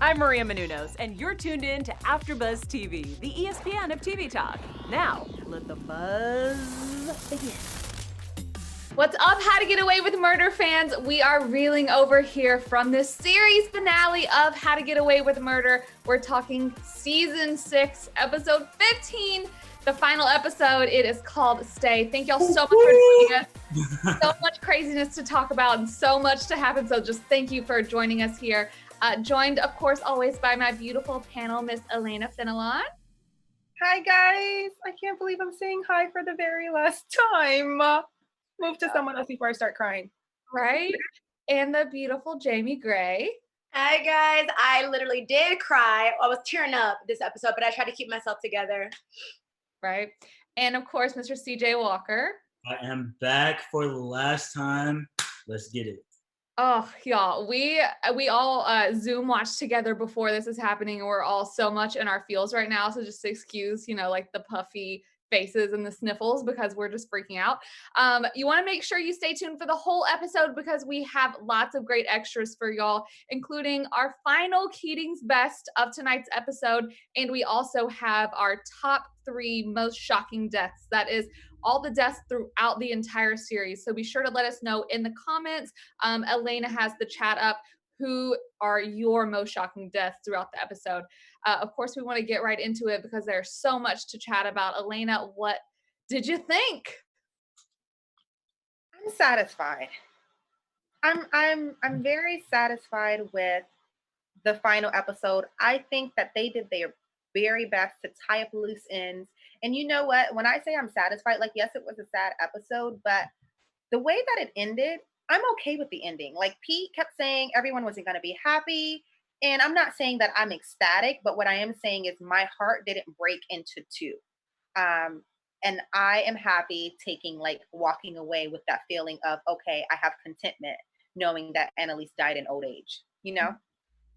I'm Maria Menounos, and you're tuned in to AfterBuzz TV, the ESPN of TV talk. Now, let the buzz begin. What's up, How to Get Away with Murder fans? We are reeling over here from the series finale of How to Get Away with Murder. We're talking season 6, episode 15, the final episode. It is called Stay. Thank y'all so much for joining us. So much craziness to talk about and so much to happen. So just thank you for joining us here. Joined, of course, always by my beautiful panel, Miss Elena Fenelon. Hi, guys. I can't believe I'm saying hi for the very last time. Move to someone else before I start crying. Right? And the beautiful Jamie Gray. Hi, guys. I literally did cry. I was tearing up this episode, but I tried to keep myself together. Right? And, of course, Mr. CJ Walker. I am back for the last time. Let's get it. Oh, y'all, we all Zoom watched together before this is happening, and we're all so much in our feels right now. So just excuse, like the puffy faces and the sniffles because we're just freaking out. You want to make sure you stay tuned for the whole episode because we have lots of great extras for y'all, including our final Keating's Best of tonight's episode. And we also have our top 3 most shocking deaths. That is all the deaths throughout the entire series. So be sure to let us know in the comments. Elena has the chat up. Who are your most shocking deaths throughout the episode? Of course, we want to get right into it because there's so much to chat about. Elena, what did you think? I'm satisfied. I'm very satisfied with the final episode. I think that they did their very best to tie up loose ends. And you know what? When I say I'm satisfied, like, yes, it was a sad episode, but the way that it ended, I'm okay with the ending. Like, Pete kept saying everyone wasn't going to be happy. And I'm not saying that I'm ecstatic, but what I am saying is my heart didn't break into 2. And I am happy walking away with that feeling of, okay, I have contentment knowing that Annalise died in old age,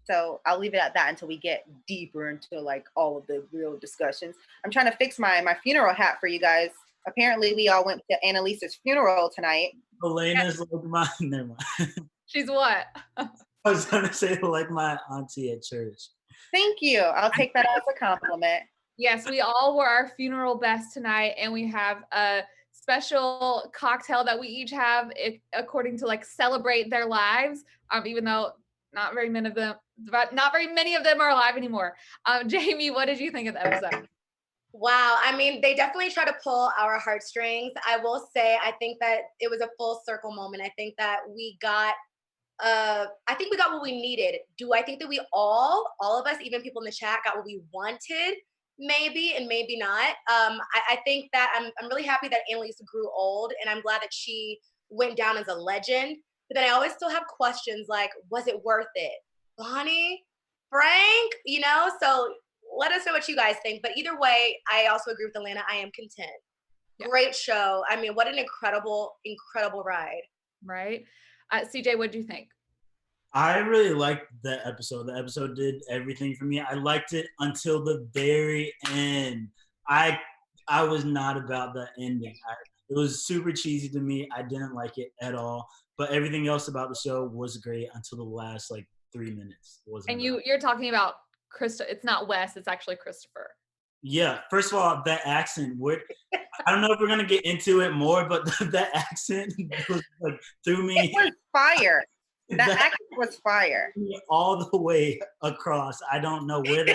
So I'll leave it at that until we get deeper into like all of the real discussions. I'm trying to fix my funeral hat for you guys. Apparently we all went to Annalise's funeral tonight. Elena's like my, never mind. She's what? I was going to say like my auntie at church. Thank you. I'll take that as a compliment. Yes, we all were our funeral best tonight, and we have a special cocktail that we each have according to like celebrate their lives, even though not very many of them are alive anymore. Jamie, what did you think of the episode? Wow. I mean, they definitely try to pull our heartstrings. I will say, I think that it was a full circle moment. I think that we got what we needed. Do I think that we all of us, even people in the chat, got what we wanted? Maybe and maybe not. I think that I'm really happy that Annalise grew old, and I'm glad that she went down as a legend. But then I always still have questions like, was it worth it? Bonnie? Frank? So let us know what you guys think. But either way, I also agree with Atlanta. I am content. Yeah. Great show. I mean, what an incredible, incredible ride. Right. CJ, what do you think? I really liked the episode. The episode did everything for me. I liked it until the very end. I was not about the ending. It was super cheesy to me. I didn't like it at all. But everything else about the show was great until the last 3 minutes. And you're talking about it's not Wes, it's actually Christopher. Yeah. First of all, that accent I don't know if we're gonna get into it more, but that accent was threw me. It was fire. That accent was fire. All the way across. I don't know where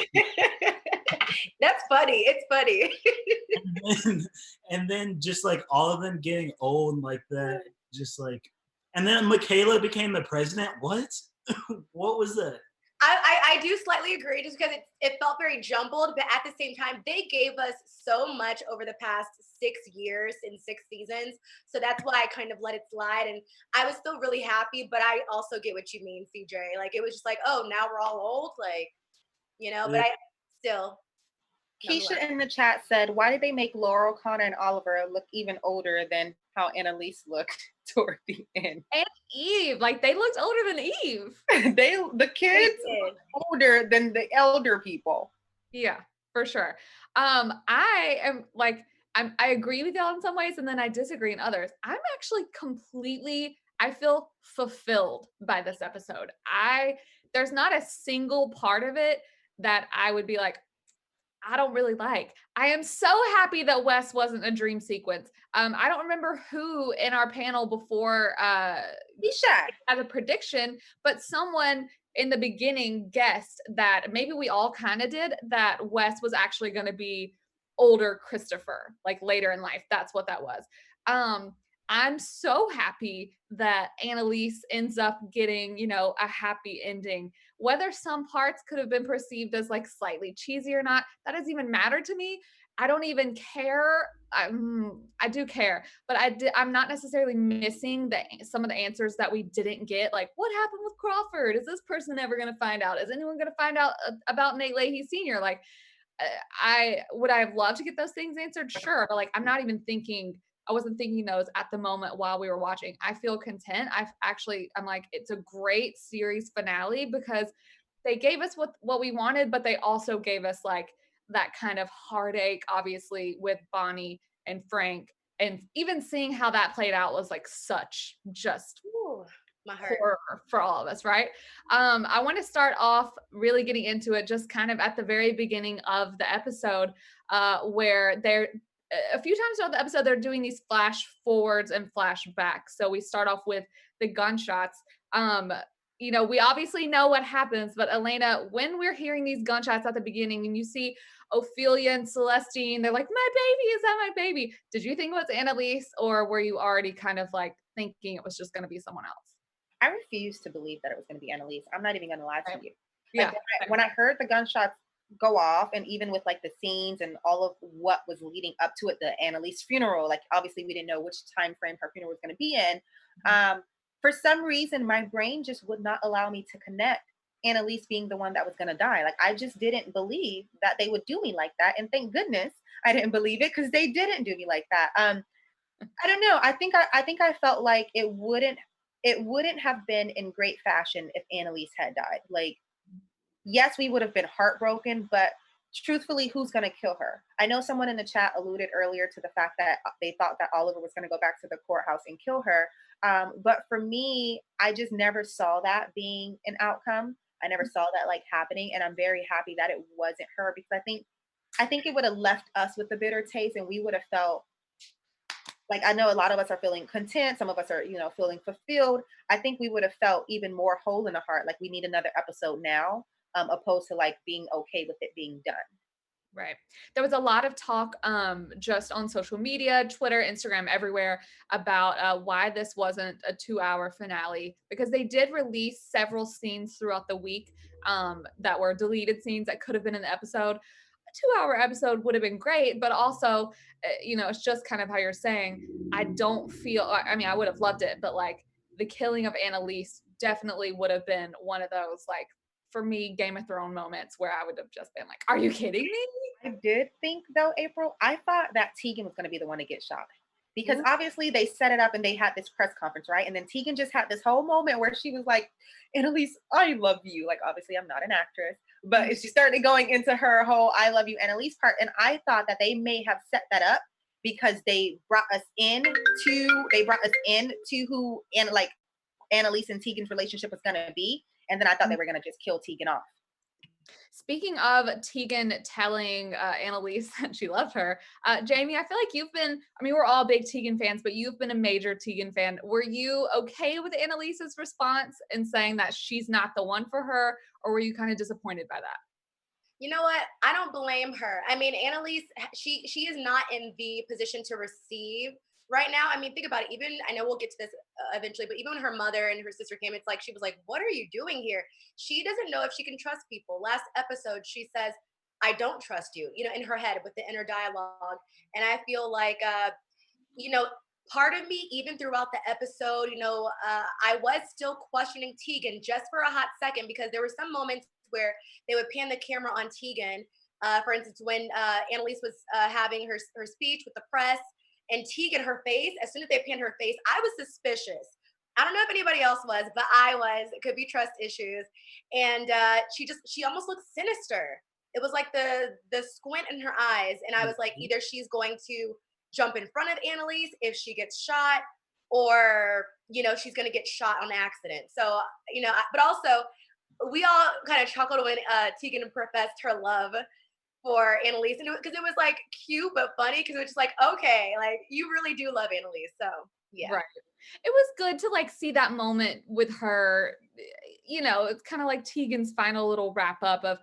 That's funny. It's funny. and then just all of them getting old like that, and then Michaela became the president. What? What was that? I do slightly agree just because it felt very jumbled, but at the same time, they gave us so much over the past 6 years and 6 seasons. So that's why I kind of let it slide. And I was still really happy, but I also get what you mean, CJ. It was just oh, now we're all old, but I still. Keisha in the chat said, why did they make Laurel, Connor, and Oliver look even older than how Annalise looked toward the end? And Eve, they looked older than Eve. The kids look older than the elder people. Yeah, for sure. I am I agree with y'all in some ways, and then I disagree in others. I'm actually I feel fulfilled by this episode. I there's not a single part of it that I would be like, I don't really like. I am so happy that Wes wasn't a dream sequence. I don't remember who in our panel before Isha. as a prediction, but someone in the beginning guessed that maybe we all kind of did that Wes was actually going to be older Christopher, like later in life. That's what that was. I'm so happy that Annalise ends up getting, a happy ending. Whether some parts could have been perceived as like slightly cheesy or not, that doesn't even matter to me. I don't even care. I do care, but I'm not necessarily missing some of the answers that we didn't get. Like, what happened with Crawford? Is this person ever going to find out? Is anyone going to find out about Nate Leahy Sr.? Like, I have loved to get those things answered, sure, but like, I wasn't thinking those at the moment while we were watching. I feel content. I'm like, it's a great series finale because they gave us what we wanted, but they also gave us like that kind of heartache, obviously, with Bonnie and Frank. And even seeing how that played out was like such just my heart. horror for all of us, right? I want to start off really getting into it just kind of at the very beginning of the episode, where they're a few times throughout the episode, they're doing these flash forwards and flashbacks. So we start off with the gunshots. We obviously know what happens, but Elena, when we're hearing these gunshots at the beginning and you see Ophelia and Celestine, they're like, my baby, is that my baby? Did you think it was Annalise, or were you already kind of like thinking it was just going to be someone else? I refuse to believe that it was going to be Annalise. I'm not even going to lie to you. Yeah. When I heard the gunshots go off, and even with like the scenes and all of what was leading up to it, the Annalise funeral, like obviously we didn't know which time frame her funeral was going to be in. For some reason, my brain just would not allow me to connect Annalise being the one that was going to die. Like I just didn't believe that they would do me like that, and thank goodness I didn't believe it because they didn't do me like that. I don't know. I think I felt like it wouldn't have been in great fashion if Annalise had died. Like, yes, we would have been heartbroken, but truthfully, who's going to kill her? I know someone in the chat alluded earlier to the fact that they thought that Oliver was going to go back to the courthouse and kill her. But for me, I just never saw that being an outcome. I never saw that like happening. And I'm very happy that it wasn't her, because I think it would have left us with a bitter taste, and we would have felt like, I know a lot of us are feeling content. Some of us are, feeling fulfilled. I think we would have felt even more whole in the heart. Like we need another episode now, opposed to like being okay with it being done. Right. There was a lot of talk just on social media, Twitter, Instagram, everywhere about why this wasn't a 2-hour finale, because they did release several scenes throughout the week that were deleted scenes that could have been in the episode. A 2-hour episode would have been great, but also, it's just kind of how you're saying. I don't feel, I mean, I would have loved it, but like the killing of Annalise definitely would have been one of those, like, for me, Game of Thrones moments where I would have just been like, are you kidding me? I did think though, April, I thought that Tegan was going to be the one to get shot, because obviously they set it up and they had this press conference, right? And then Tegan just had this whole moment where she was like, Annalise, I love you. Like, obviously I'm not an actress, but she started going into her whole I love you Annalise part. And I thought that they may have set that up because they brought us into who and like Annalise and Tegan's relationship was going to be. And then I thought they were going to just kill Tegan off. Speaking of Tegan telling Annalise that she loved her, Jamie, I feel like we're all big Tegan fans, but you've been a major Tegan fan. Were you okay with Annalise's response and saying that she's not the one for her, or were you kind of disappointed by that? You know what? I don't blame her. I mean, Annalise, she is not in the position to receive right now. I mean, think about it. Even, I know we'll get to this eventually, but even when her mother and her sister came, it's like she was like, what are you doing here? She doesn't know if she can trust people. Last episode, she says, I don't trust you, in her head with the inner dialogue. And I feel like, part of me, even throughout the episode, I was still questioning Tegan just for a hot second, because there were some moments where they would pan the camera on Tegan. For instance, when Annalise was having her speech with the press, and Tegan, her face, as soon as they panned her face, I was suspicious. I don't know if anybody else was, but I was. It could be trust issues. And she almost looked sinister. It was like the squint in her eyes. And I was like, either she's going to jump in front of Annalise if she gets shot, or, she's going to get shot on accident. So, but also, we all kind of chuckled when Tegan professed her love for Annalise, and because it was like cute but funny, because it was just like, okay, like you really do love Annalise, so yeah. Right. It was good to like see that moment with her. It's kind of like Tegan's final little wrap up of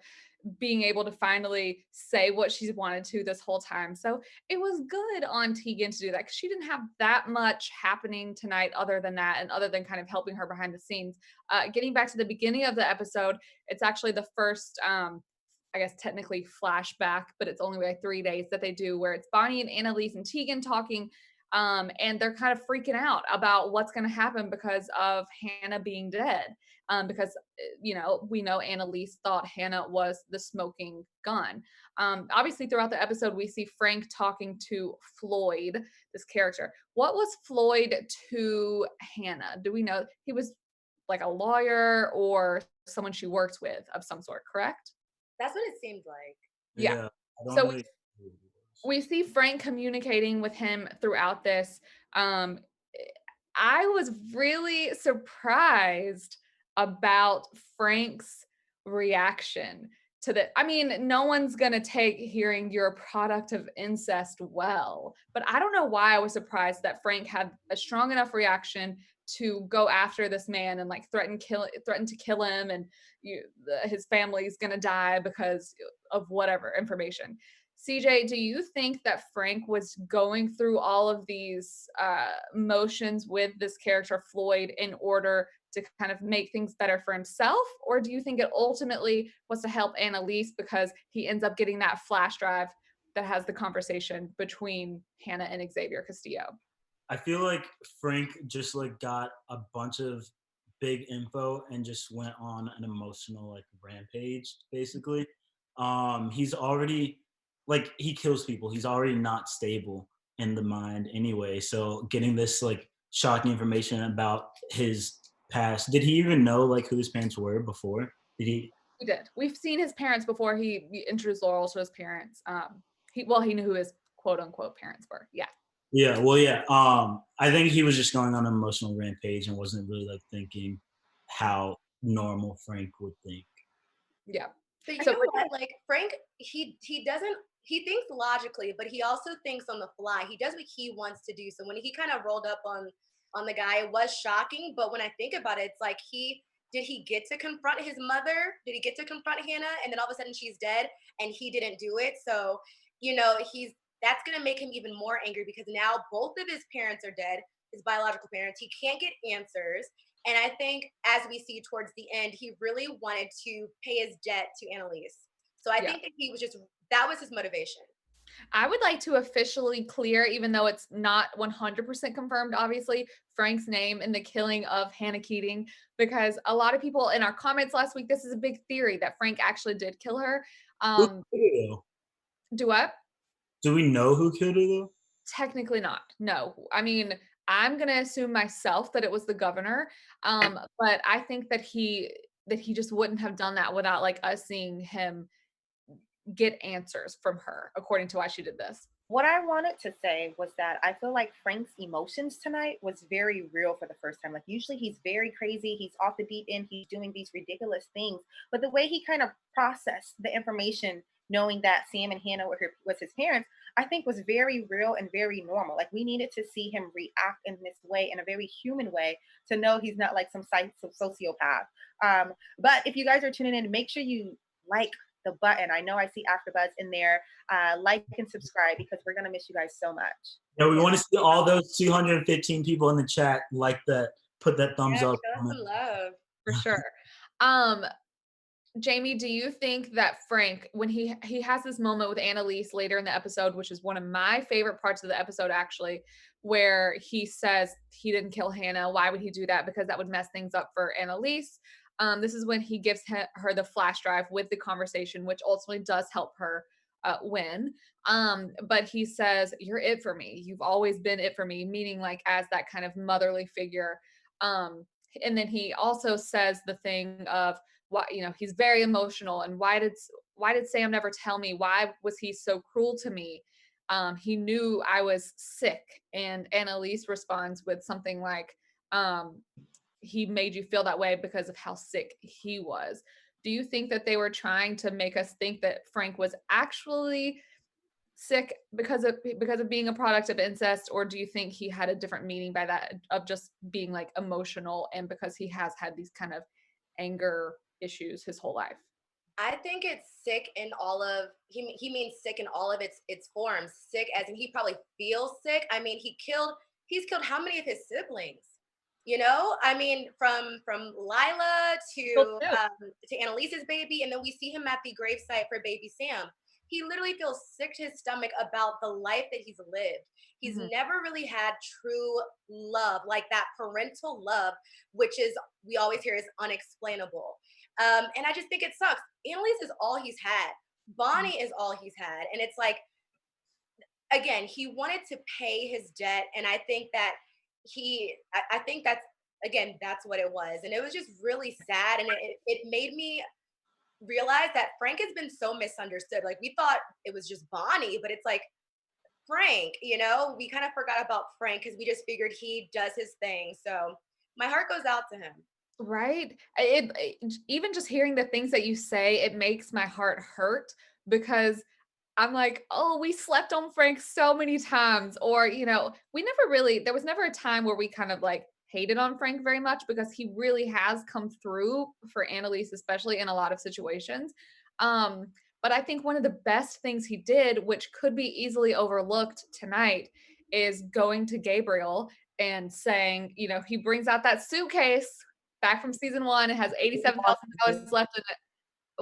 being able to finally say what she's wanted to this whole time. So it was good on Tegan to do that, because she didn't have that much happening tonight other than that, and other than kind of helping her behind the scenes. Getting back to the beginning of the episode, it's actually the first I guess technically flashback, but it's only like 3 days that they do, where it's Bonnie and Annalise and Tegan talking. And they're kind of freaking out about what's going to happen because of Hannah being dead. Because, we know Annalise thought Hannah was the smoking gun. Obviously, throughout the episode, we see Frank talking to Floyd, this character. What was Floyd to Hannah? Do we know? He was like a lawyer or someone she worked with of some sort, correct? That's what it seemed like. Yeah. I don't So really. we see Frank communicating with him throughout this. I was really surprised about Frank's reaction to that. I mean, no one's going to take hearing you're a product of incest well, but I don't know why I was surprised that Frank had a strong enough reaction to go after this man and like threaten to kill him, and his family's going to die because of whatever information. CJ, do you think that Frank was going through all of these motions with this character Floyd in order to kind of make things better for himself? Or do you think it ultimately was to help Annalise because he ends up getting that flash drive that has the conversation between Hannah and Xavier Castillo? I feel like Frank just like got a bunch of big info and just went on an emotional like rampage basically. He's already like he kills people. He's already not stable in the mind anyway. So getting this like shocking information about his past. Did he even know like who his parents were before? Did he? We did. We've seen his parents before he introduced Laurel to his parents. He knew who his quote unquote parents were. Yeah. Yeah, well, yeah. I think he was just going on an emotional rampage and wasn't really like thinking how normal Frank would think. Yeah. But you know what? Like Frank, he thinks logically, but he also thinks on the fly. He does what he wants to do. So when he kind of rolled up on the guy, it was shocking. But when I think about it, it's like did he get to confront his mother? Did he get to confront Hannah? And then all of a sudden she's dead and he didn't do it. So, that's gonna make him even more angry, because now both of his parents are dead, his biological parents. He can't get answers. And I think as we see towards the end, he really wanted to pay his debt to Annalise. So I think that that was his motivation. I would like to officially clear, even though it's not 100% confirmed, obviously, Frank's name in the killing of Hannah Keating, because a lot of people in our comments last week, this is a big theory that Frank actually did kill her. Do what? Do we know who killed her though? Technically not. No. I mean, I'm gonna assume myself that it was the governor. But I think that he just wouldn't have done that without like us seeing him get answers from her, according to why she did this. What I wanted to say was that I feel like Frank's emotions tonight was very real for the first time. Like usually he's very crazy, he's off the deep end, he's doing these ridiculous things. But the way he kind of processed the information, knowing that Sam and Hannah was his parents, I think was very real and very normal. Like we needed to see him react in this way, in a very human way, to know he's not like some sociopath. But if you guys are tuning in, make sure you like the button. I know I see AfterBuzz in there. Like and subscribe, because we're gonna miss you guys so much. Yeah, we want to see all those 215 people in the chat like that. Put that thumbs up. Show us some love. For sure. Jamie, do you think that Frank, when he has this moment with Annalise later in the episode, which is one of my favorite parts of the episode actually, where he says he didn't kill Hannah, why would he do that? Because that would mess things up for Annalise. This is when he gives her the flash drive with the conversation, which ultimately does help her win. But he says, "You're it for me. You've always been it for me," meaning like as that kind of motherly figure. And then he also says the thing of, why, he's very emotional, and why did Sam never tell me? Why was he so cruel to me? He knew I was sick. And Annalise responds with something like, he made you feel that way because of how sick he was. Do you think that they were trying to make us think that Frank was actually sick because of being a product of incest, or do you think he had a different meaning by that of just being like emotional and because he has had these kind of anger issues his whole life? I think it's sick in all of he means sick in all of its forms. Sick as in he probably feels sick. I mean, he's killed how many of his siblings? You know, I mean, from Lila to Annalise's baby, and then we see him at the gravesite for baby Sam. He literally feels sick to his stomach about the life that he's lived. He's never really had true love, like that parental love, which is we always hear is unexplainable. And I just think it sucks. Annalise is all he's had. Bonnie is all he's had. And it's like, again, he wanted to pay his debt. And I think that I think that's what it was. And it was just really sad. And it made me realize that Frank has been so misunderstood. Like we thought it was just Bonnie, but it's like, Frank, you know, we kind of forgot about Frank because we just figured he does his thing. So my heart goes out to him. Right. Even just hearing the things that you say, it makes my heart hurt because I'm like, oh, we slept on Frank so many times. Or, you know, there was never a time where we kind of like hated on Frank very much because he really has come through for Annalise, especially in a lot of situations. But I think one of the best things he did, which could be easily overlooked tonight, is going to Gabriel and saying, you know, he brings out that suitcase back from season 1. It has $87,000 left in it.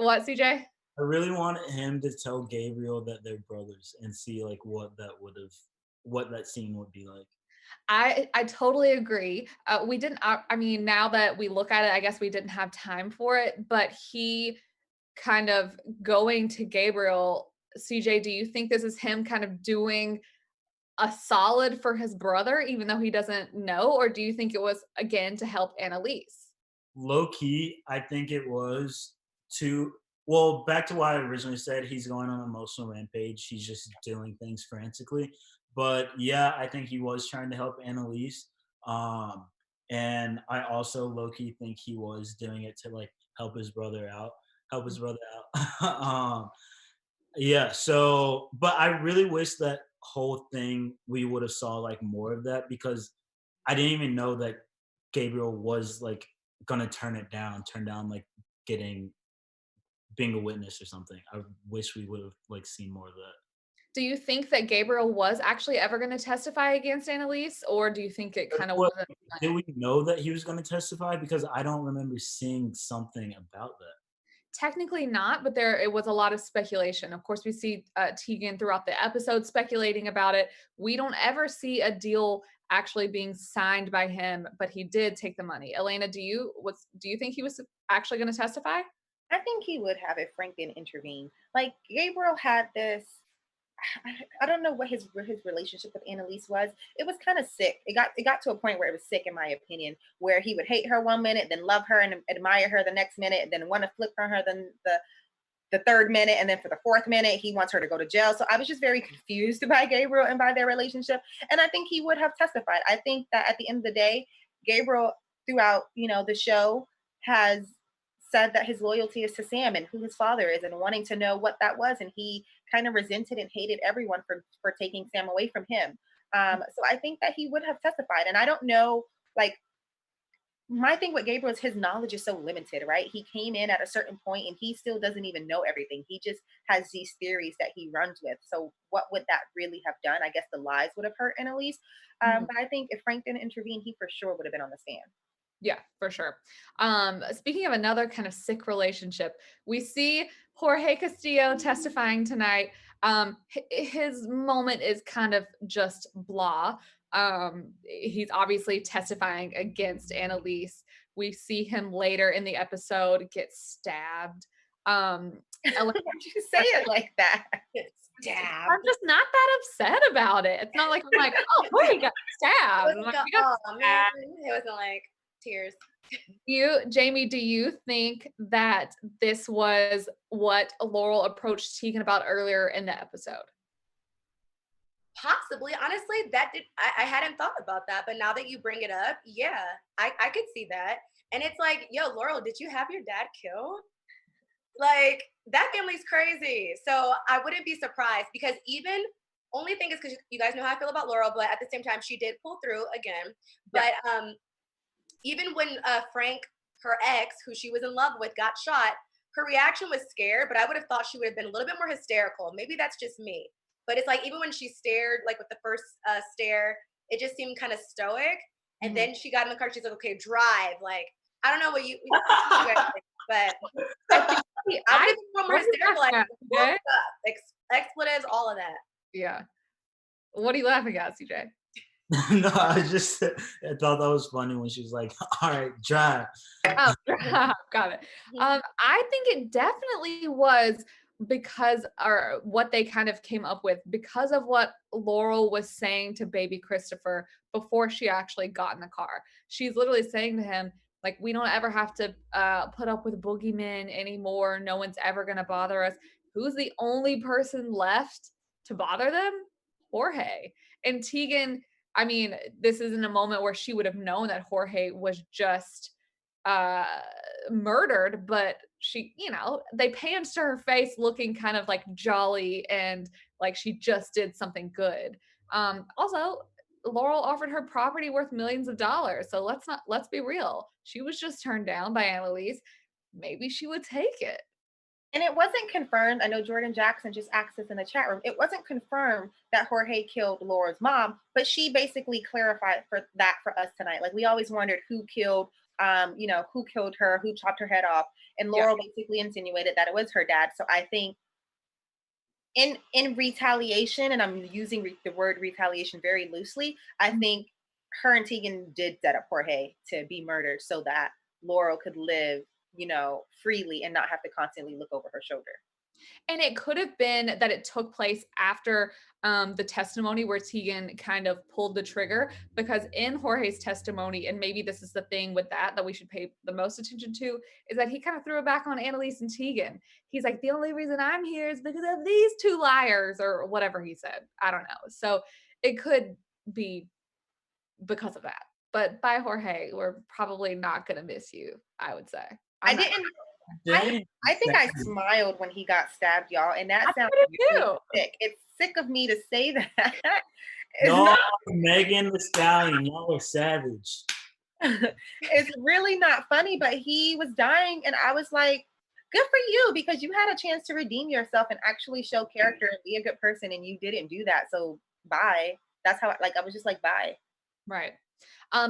What, CJ? I really wanted him to tell Gabriel that they're brothers and see like what that scene would be like. I totally agree. We didn't. I mean, now that we look at it, I guess we didn't have time for it. But he kind of going to Gabriel. CJ, do you think this is him kind of doing a solid for his brother, even though he doesn't know, or do you think it was again to help Annalise? Low key, I think it was well, back to what I originally said, he's going on an emotional rampage. He's just doing things frantically. But yeah, I think he was trying to help Annalise. And I also low key think he was doing it to like help his brother out. Yeah, so but I really wish that whole thing we would have saw like more of that because I didn't even know that Gabriel was like gonna turn down like getting being a witness or something. I wish we would have like seen more of that. Do you think that Gabriel was actually ever going to testify against Annalise, or do you think it kind of Well, wasn't? did we know that he was going to testify? Because I don't remember seeing something about that. Technically not, but it was a lot of speculation. Of course, we see Tegan throughout the episode speculating about it. We don't ever see a deal actually being signed by him, but he did take the money. Elena, do you think he was actually going to testify? I think he would have if Frank didn't intervene. Like Gabriel had this. I don't know what his relationship with Annalise was. It was kind of sick. It got to a point where it was sick, in my opinion, where he would hate her one minute, then love her and admire her the next minute, and then want to flip from her then the third minute, and then for the fourth minute he wants her to go to jail. So I was just very confused by Gabriel and by their relationship, and I think he would have testified. I think that at the end of the day, Gabriel throughout the show has said that his loyalty is to Sam and who his father is and wanting to know what that was, and he kind of resented and hated everyone for taking Sam away from him. So I think that he would have testified, and I don't know, like, my thing with Gabriel is his knowledge is so limited, right? He came in at a certain point and he still doesn't even know everything. He just has these theories that he runs with. So what would that really have done? I guess the lies would have hurt Annalise. But I think if Frank didn't intervene, he for sure would have been on the stand. Yeah, for sure. Speaking of another kind of sick relationship, we see Jorge Castillo testifying tonight. His moment is kind of just blah. He's obviously testifying against Annalise. We see him later in the episode get stabbed. Why'd you say it like that? Stabbed. I'm just not that upset about it. It's not like I'm like, oh, Jorge got stabbed. It wasn't like tears. Jamie, do you think that this was what Laurel approached Tegan about earlier in the episode? Possibly, honestly, I hadn't thought about that, but now that you bring it up, yeah, I could see that. And it's like, yo, Laurel, did you have your dad killed? Like, that family's crazy. So I wouldn't be surprised because even only thing is because you guys know how I feel about Laurel, but at the same time, she did pull through again. Yeah. But even when Frank, her ex, who she was in love with, got shot, her reaction was scared, but I would have thought she would have been a little bit more hysterical. Maybe that's just me. But it's like even when she stared, like with the first stare, it just seemed kind of stoic. And then she got in the car. She's like, "Okay, drive." Like I don't know what you guys think, but I would have been more What are you hysterical. laughing Like at, CJ? expletives, all of that. Yeah. What are you laughing at, CJ? No, I thought that was funny when she was like, "All right, drive." Oh, got it. I think it definitely was because, or what they kind of came up with because of what Laurel was saying to baby Christopher before she actually got in the car. She's literally saying to him, like, we don't ever have to put up with boogeymen anymore. No one's ever going to bother us. Who's the only person left to bother them? Jorge. And Tegan, I mean, this isn't a moment where she would have known that Jorge was just uh murdered, but she, they panned to her face looking kind of like jolly and like she just did something good. Also, Laurel offered her property worth millions of dollars, so let's be real, she was just turned down by Annalise. Maybe she would take it. And it wasn't confirmed. I know Jordan Jackson just asked us in the chat room. It wasn't confirmed that Jorge killed Laura's mom, but she basically clarified for us tonight. Like we always wondered who killed, who killed her, who chopped her head off, and Laurel basically insinuated that it was her dad. So I think in retaliation, and I'm using the word retaliation very loosely, I think her and Tegan did set up Jorge to be murdered so that Laurel could live, freely and not have to constantly look over her shoulder. And it could have been that it took place after the testimony where Tegan kind of pulled the trigger, because in Jorge's testimony, and maybe this is the thing with that we should pay the most attention to, is that he kind of threw it back on Annalise and Tegan. He's like, the only reason I'm here is because of these two liars, or whatever he said. I don't know. So it could be because of that. But bye, Jorge. We're probably not going to miss you, I would say. I think I smiled when he got stabbed, y'all, and that sounds really sick. It's sick of me to say that. No, Megan Thee Stallion, y'all are savage. It's really not funny, but he was dying, and I was like, good for you, because you had a chance to redeem yourself and actually show character and be a good person, and you didn't do that. So bye. That's how I was just like, bye. Right.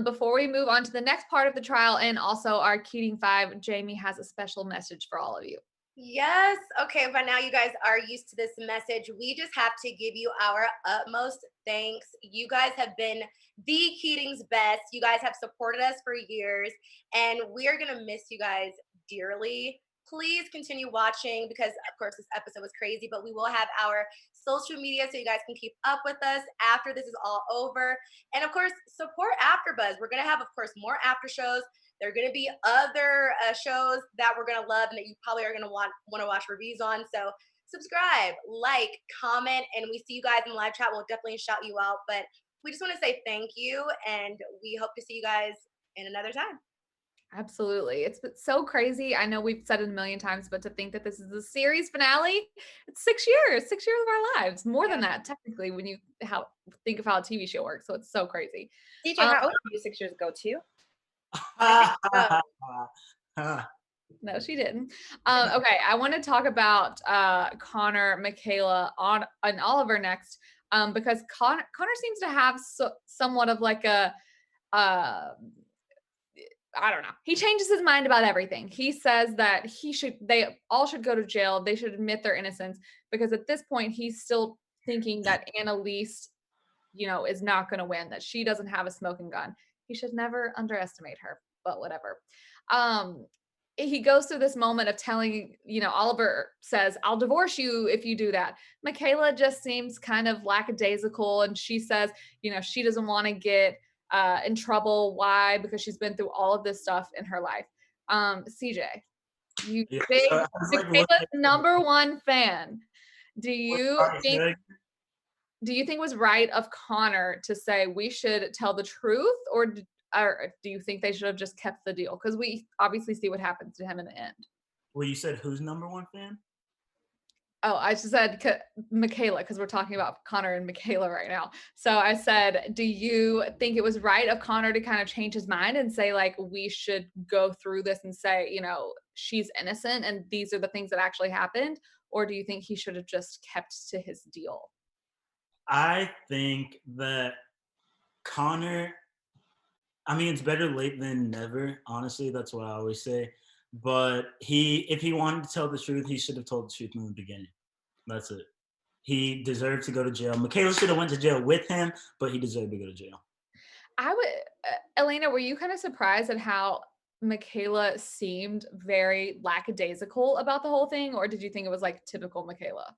Before we move on to the next part of the trial and also our Keating 5, Jamie has a special message for all of you. Yes. Okay. By now, you guys are used to this message. We just have to give you our utmost thanks. You guys have been the Keating's best. You guys have supported us for years, and we are going to miss you guys dearly. Please continue watching because, of course, this episode was crazy, but we will have our social media so you guys can keep up with us after this is all over. And, of course, support AfterBuzz. We're going to have, of course, more after shows. There are going to be other shows that we're going to love and that you probably are going to want to watch reviews on. So subscribe, like, comment, and we see you guys in the live chat. We'll definitely shout you out. But we just want to say thank you, and we hope to see you guys in another time. Absolutely. It's so crazy. I know we've said it a million times, but to think that this is the series finale, it's 6 years of our lives. More than that, technically, when you think of how a TV show works. So it's so crazy. DJ, how old were you 6 years ago too? No, she didn't. Okay, I want to talk about Connor, Michaela, and Oliver next, because Connor seems to have somewhat of like a I don't know. He changes his mind about everything. He says that they all should go to jail. They should admit their innocence, because at this point he's still thinking that Annalise, is not going to win, that she doesn't have a smoking gun. He should never underestimate her, but whatever. He goes through this moment of telling, Oliver says, I'll divorce you if you do that. Michaela just seems kind of lackadaisical, and she says, she doesn't want to get in trouble. Why? Because she's been through all of this stuff in her life. CJ, you big Michaela's #1 fan. Do you think do you think it was right of Connor to say we should tell the truth, or do you think they should have just kept the deal? Because we obviously see what happens to him in the end. Well, you said who's number one fan? Oh, I just said Michaela, because we're talking about Connor and Michaela right now. So I said, do you think it was right of Connor to kind of change his mind and say, like, we should go through this and say, you know, she's innocent and these are the things that actually happened? Or do you think he should have just kept to his deal? I think that Connor, I mean, it's better late than never. Honestly, that's what I always say. But if he wanted to tell the truth, he should have told the truth in the beginning. That's it. He deserved to go to jail. Michaela should have went to jail with him, but he deserved to go to jail. Elena, were you kind of surprised at how Michaela seemed very lackadaisical about the whole thing? Or did you think it was like typical Michaela?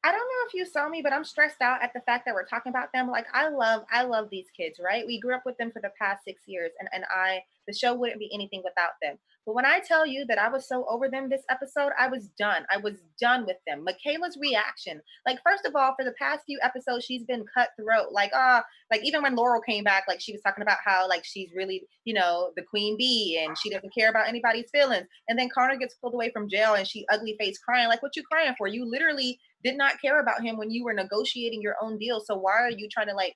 I don't know if you saw me, but I'm stressed out at the fact that we're talking about them. Like I love these kids, right? We grew up with them for the past 6 years, and the show wouldn't be anything without them. But when I tell you that I was so over them this episode, I was done. I was done with them. Michaela's reaction, like first of all, for the past few episodes, she's been cutthroat. Like even when Laurel came back, like she was talking about how like she's really, you know, the queen bee and she doesn't care about anybody's feelings. And then Connor gets pulled away from jail and she ugly face crying. Like, what you crying for? You literally did not care about him when you were negotiating your own deal. So why are you trying to like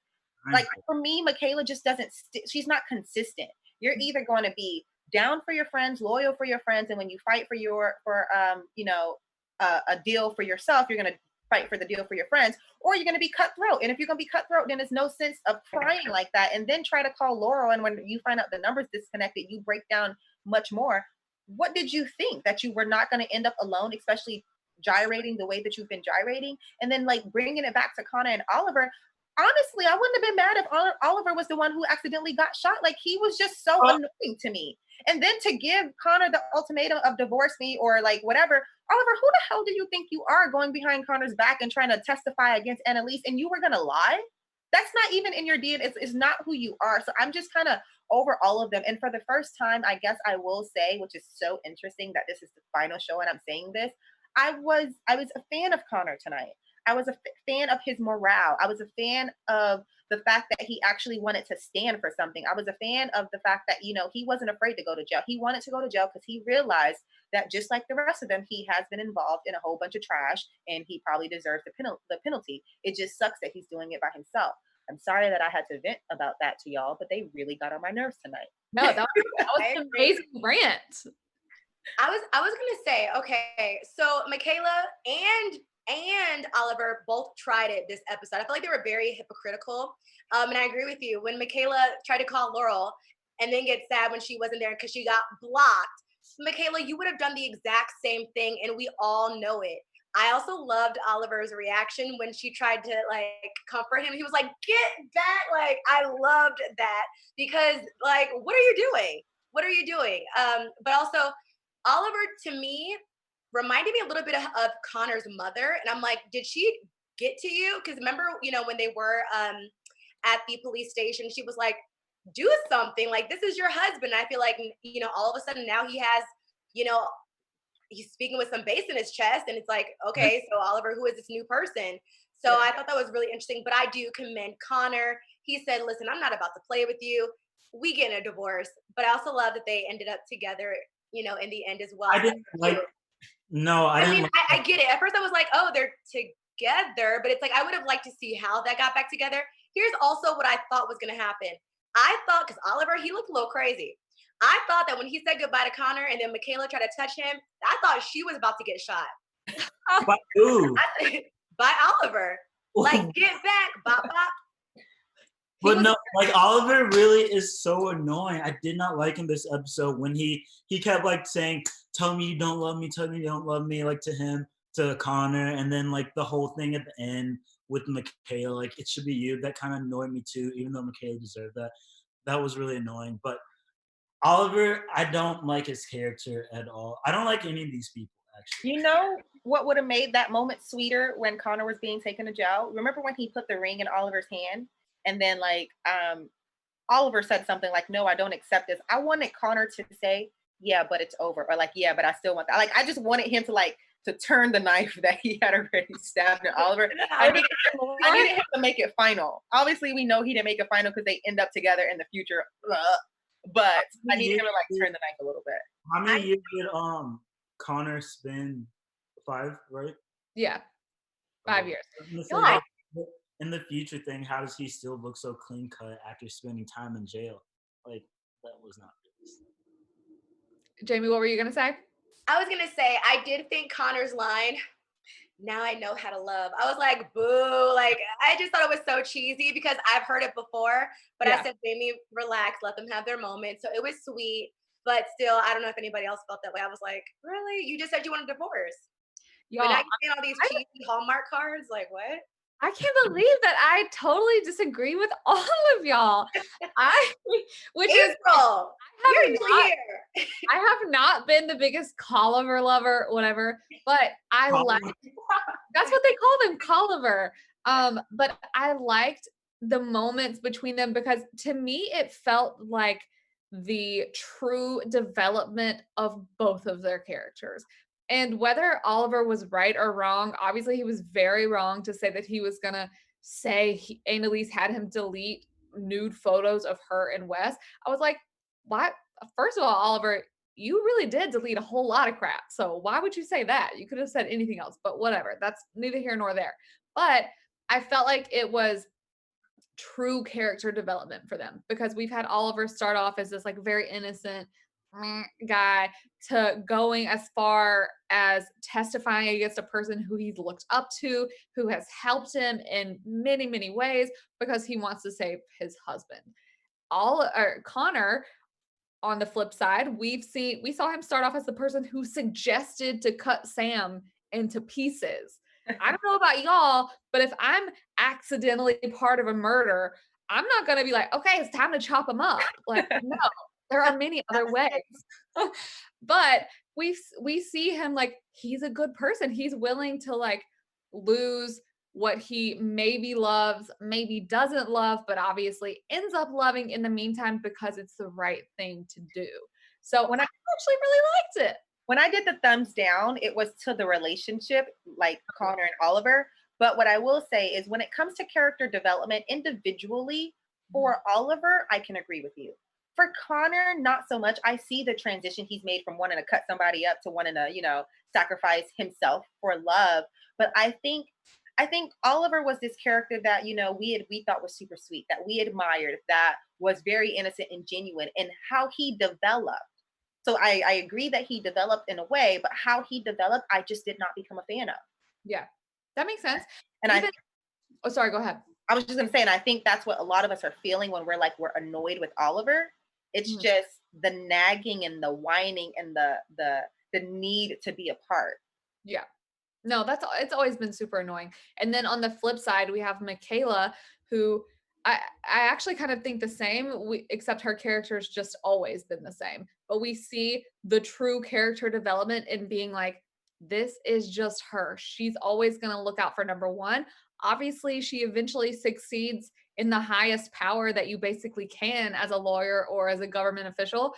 for me, Michaela just doesn't, she's not consistent. You're either going to be down for your friends, loyal for your friends. And when you fight for a deal for yourself, you're going to fight for the deal for your friends, or you're going to be cutthroat. And if you're going to be cutthroat, then there's no sense of crying like that. And then try to call Laurel. And when you find out the numbers disconnected, you break down much more. What did you think? That you were not going to end up alone, especially gyrating the way that you've been gyrating, and then like bringing it back to Connor and Oliver. Honestly, I wouldn't have been mad if Oliver was the one who accidentally got shot. Like he was just so annoying to me. And then to give Connor the ultimatum of divorce me or like whatever, Oliver, who the hell do you think you are going behind Connor's back and trying to testify against Annalise, and you were gonna lie? That's not even in your DNA. It's not who you are. So I'm just kind of over all of them. And for the first time, I guess I will say, which is so interesting that this is the final show and I'm saying this, I was a fan of Connor tonight. I was a fan of his morale. I was a fan of the fact that he actually wanted to stand for something. I was a fan of the fact that, you know, he wasn't afraid to go to jail. He wanted to go to jail because he realized that just like the rest of them, he has been involved in a whole bunch of trash and he probably deserves the penalty. It just sucks that he's doing it by himself. I'm sorry that I had to vent about that to y'all, but they really got on my nerves tonight. No, that was an amazing rant. I was gonna say, okay, so Michaela and Oliver both tried it this episode. I feel like they were very hypocritical. And I agree with you. When Michaela tried to call Laurel and then get sad when she wasn't there because she got blocked, Michaela, you would have done the exact same thing, and we all know it. I also loved Oliver's reaction when she tried to like comfort him. He was like, "Get back!" Like I loved that because like, what are you doing? What are you doing? But also, Oliver to me reminded me a little bit of Connor's mother, and I'm like, did she get to you? Because remember, you know, when they were at the police station, she was like, "Do something! Like this is your husband." I feel like, you know, all of a sudden now he has, you know, he's speaking with some bass in his chest, and it's like, okay, so Oliver, who is this new person? So I thought that was really interesting. But I do commend Connor. He said, "Listen, I'm not about to play with you. We get a divorce." But I also love that they ended up together, you know, in the end as well. I didn't like. No, I didn't. I get it. At first, I was like, "Oh, they're together," but it's like I would have liked to see how that got back together. Here's also what I thought was going to happen. I thought because Oliver, he looked a little crazy. I thought that when he said goodbye to Connor and then Michaela tried to touch him, I thought she was about to get shot. By who? By Oliver. Like, get back, bop, bop. But no, like Oliver really is so annoying. I did not like him this episode when he kept like saying, "Tell me you don't love me, tell me you don't love me," like to Connor, and then like the whole thing at the end with Michaela, like it should be you. That kind of annoyed me too, even though Michaela deserved that. That was really annoying. But Oliver, I don't like his character at all. I don't like any of these people actually. You know what would have made that moment sweeter when Connor was being taken to jail? Remember when he put the ring in Oliver's hand? And then like Oliver said something like, "No, I don't accept this." I wanted Connor to say, "Yeah, but it's over," or like, "Yeah, but I still want that." Like I just wanted him to like to turn the knife that he had already stabbed at Oliver. I needed him to make it final. Obviously, we know he didn't make it final because they end up together in the future. But I needed him to like turn the knife a little bit. How many years did Connor spend? 5, right? Yeah, 5 years. Like, in the future thing, how does he still look so clean cut after spending time in jail? Like, that was not realistic. Jamie, what were you gonna say? I was gonna say I did think Connor's line, "Now I know how to love." I was like, boo. Like, I just thought it was so cheesy because I've heard it before. But I said, Jamie, relax, let them have their moment. So it was sweet. But still, I don't know if anybody else felt that way. I was like, really? You just said you want a divorce. But now you get all these cheesy Hallmark cards. Like, what? I can't believe that I totally disagree with all of y'all. April, I have not been the biggest Colliver lover, whatever, but I like, that's what they call them, Colliver. But I liked the moments between them because to me, it felt like the true development of both of their characters. And whether Oliver was right or wrong, obviously he was very wrong to say that he was going to say Annalise had him delete nude photos of her and Wes. I was like, why? First of all, Oliver, you really did delete a whole lot of crap. So why would you say that? You could have said anything else, but whatever. That's neither here nor there. But I felt like it was true character development for them because we've had Oliver start off as this like very innocent guy to going as far as testifying against a person who he's looked up to, who has helped him in many, many ways because he wants to save his husband. Connor, on the flip side, we saw him start off as the person who suggested to cut Sam into pieces. I don't know about y'all, but if I'm accidentally part of a murder, I'm not going to be like, okay, it's time to chop him up. Like, no. There are many other ways. But we see him like he's a good person. He's willing to like lose what he maybe loves, maybe doesn't love, but obviously ends up loving in the meantime because it's the right thing to do. So when I actually really liked it. When I did the thumbs down, it was to the relationship, like Connor and Oliver. But what I will say is when it comes to character development individually, for Oliver, I can agree with you. For Connor, not so much. I see the transition he's made from wanting to cut somebody up to wanting to, sacrifice himself for love. But I think Oliver was this character that, we thought was super sweet, that we admired, that was very innocent and genuine, and how he developed. So I agree that he developed in a way, but how he developed, I just did not become a fan of. Yeah, that makes sense. And sorry, go ahead. I was just going to say, and I think that's what a lot of us are feeling when we're annoyed with Oliver. It's just the nagging and the whining and the need to be a part. Yeah. No, it's always been super annoying. And then on the flip side, we have Michaela, who I actually kind of think the same, except her character's just always been the same. But we see the true character development in being like, this is just her. She's always going to look out for number one. Obviously, she eventually succeeds in the highest power that you basically can as a lawyer or as a government official.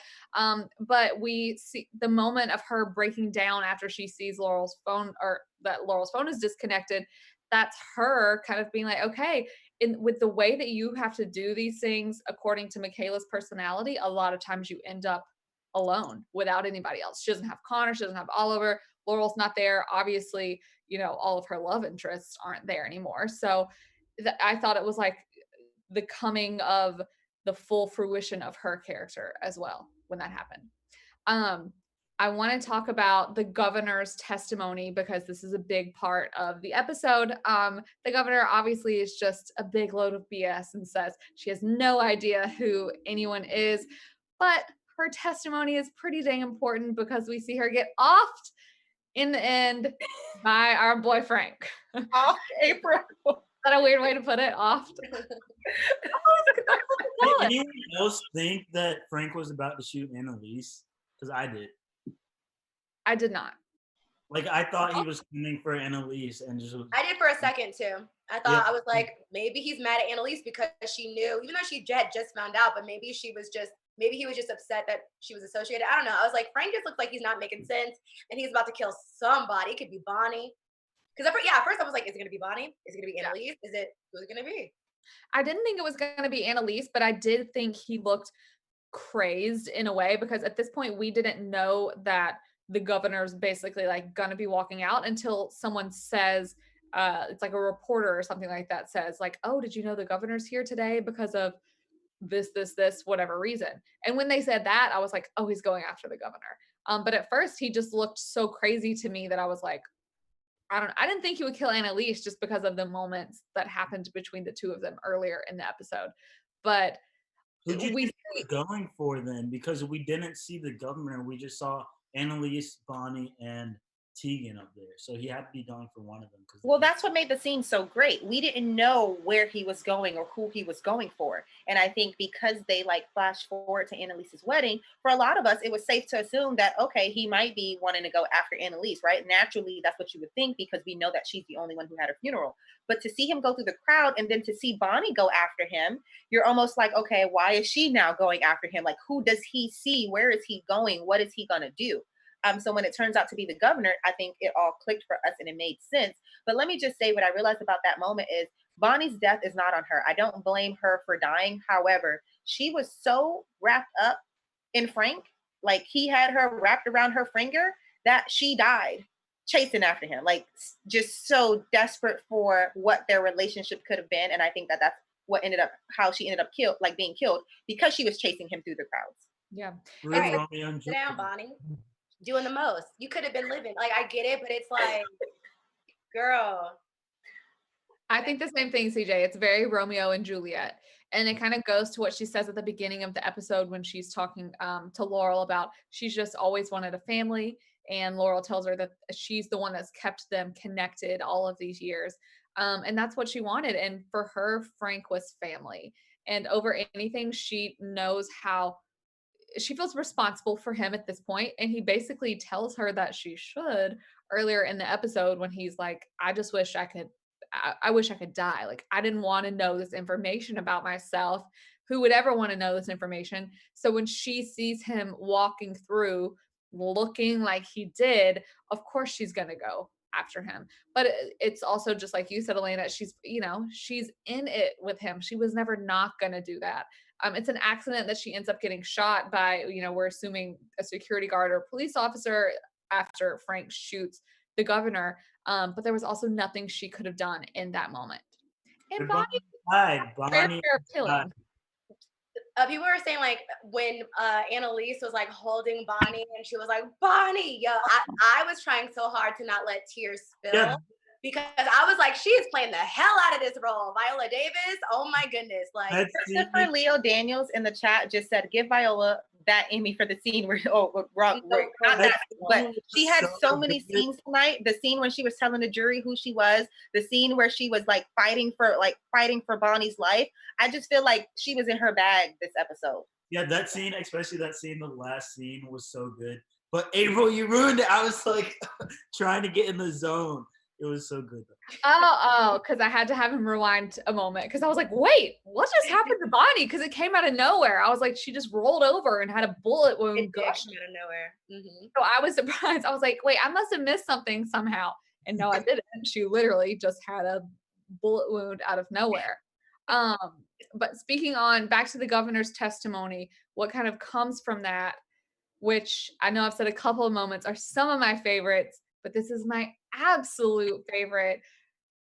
But we see the moment of her breaking down after she sees Laurel's phone, or that Laurel's phone is disconnected. That's her kind of being like, okay, with the way that you have to do these things according to Michaela's personality, a lot of times you end up alone without anybody else. She doesn't have Connor, she doesn't have Oliver, Laurel's not there. Obviously, all of her love interests aren't there anymore. So I thought it was like the coming of the full fruition of her character as well when that happened. I want to talk about the governor's testimony because this is a big part of the episode. The governor obviously is just a big load of BS and says she has no idea who anyone is, but her testimony is pretty dang important because we see her get offed in the end by our boy Frank. Off April. Is that a weird way to put it? Offed? Did anyone else think that Frank was about to shoot Annalise? Because I did. I did not. Like, I thought he was coming for Annalise and just. I did for a second too. I thought, I was like, maybe he's mad at Annalise because she knew, even though she had just found out, but maybe maybe he was just upset that she was associated. I don't know. I was like, Frank just looks like he's not making sense, and he's about to kill somebody. It could be Bonnie. Because at first I was like, is it gonna be Bonnie? Is it gonna be Annalise? Is it who's it gonna be? I didn't think it was going to be Annalise, but I did think he looked crazed in a way because at this point we didn't know that the governor's basically like going to be walking out until someone says, it's like a reporter or something like that says like, oh, did you know the governor's here today because of this, whatever reason. And when they said that, I was like, oh, he's going after the governor. But at first he just looked so crazy to me that I was like, I didn't think he would kill Annalise just because of the moments that happened between the two of them earlier in the episode. But Who do you we think he was going for then? Because we didn't see the governor. We just saw Annalise, Bonnie, and Tegan up there. So he had to be going for one of them. Well, that's what made the scene so great. We didn't know where he was going or who he was going for. And I think because they like flash forward to Annalise's wedding, for a lot of us, it was safe to assume that, okay, he might be wanting to go after Annalise, right? Naturally, that's what you would think because we know that she's the only one who had a funeral. But to see him go through the crowd and then to see Bonnie go after him, you're almost like, okay, why is she now going after him? Like, who does he see? Where is he going? What is he going to do? So when it turns out to be the governor, I think it all clicked for us and it made sense. But let me just say what I realized about that moment is Bonnie's death is not on her. I don't blame her for dying. However, she was so wrapped up in Frank, like he had her wrapped around her finger that she died chasing after him, like just so desperate for what their relationship could have been. And I think that that's what ended up, how she ended up killed, like being killed because she was chasing him through the crowds. Yeah. Really, Sit down, Bonnie. Doing the most. You could have been living. Like, I get it, but it's like, girl. I think the same thing, CJ. It's very Romeo and Juliet. And it kind of goes to what she says at the beginning of the episode when she's talking to Laurel about she's just always wanted a family. And Laurel tells her that she's the one that's kept them connected all of these years. And that's what she wanted. And for her, Frank was family. And over anything, she knows how she feels responsible for him at this point, and he basically tells her that she should earlier in the episode when he's like, I just wish I wish I could die. Like, I didn't want to know this information about myself. Who would ever want to know this information? So when she sees him walking through looking like he did, of course she's going to go after him. But it's also just like you said, Elena, she's in it with him. She was never not going to do that. It's an accident that she ends up getting shot by, we're assuming a security guard or police officer after Frank shoots the governor. But there was also nothing she could have done in that moment. And Bonnie killing. People were saying like when Annalise was like holding Bonnie and she was like, Bonnie, yo, I was trying so hard to not let tears spill. Yeah. Because I was like, she is playing the hell out of this role. Viola Davis, oh my goodness. Like Christopher Leo Daniels in the chat just said, give Viola that Emmy for the scene where, not that, but she had so many scenes tonight. The scene when she was telling the jury who she was, the scene where she was like fighting for Bonnie's life. I just feel like she was in her bag this episode. Yeah, that scene, especially that scene, the last scene was so good. But April, you ruined it. I was like trying to get in the zone. It was so good. Because I had to have him rewind a moment because I was like, wait, what just happened to Bonnie? Because it came out of nowhere. I was like, she just rolled over and had a bullet wound gushing out of nowhere. Mm-hmm. So I was surprised. I was like, wait, I must have missed something somehow. And no, I didn't. She literally just had a bullet wound out of nowhere. But speaking on back to the governor's testimony, what kind of comes from that, which I know I've said a couple of moments are some of my favorites, but this is my absolute favorite.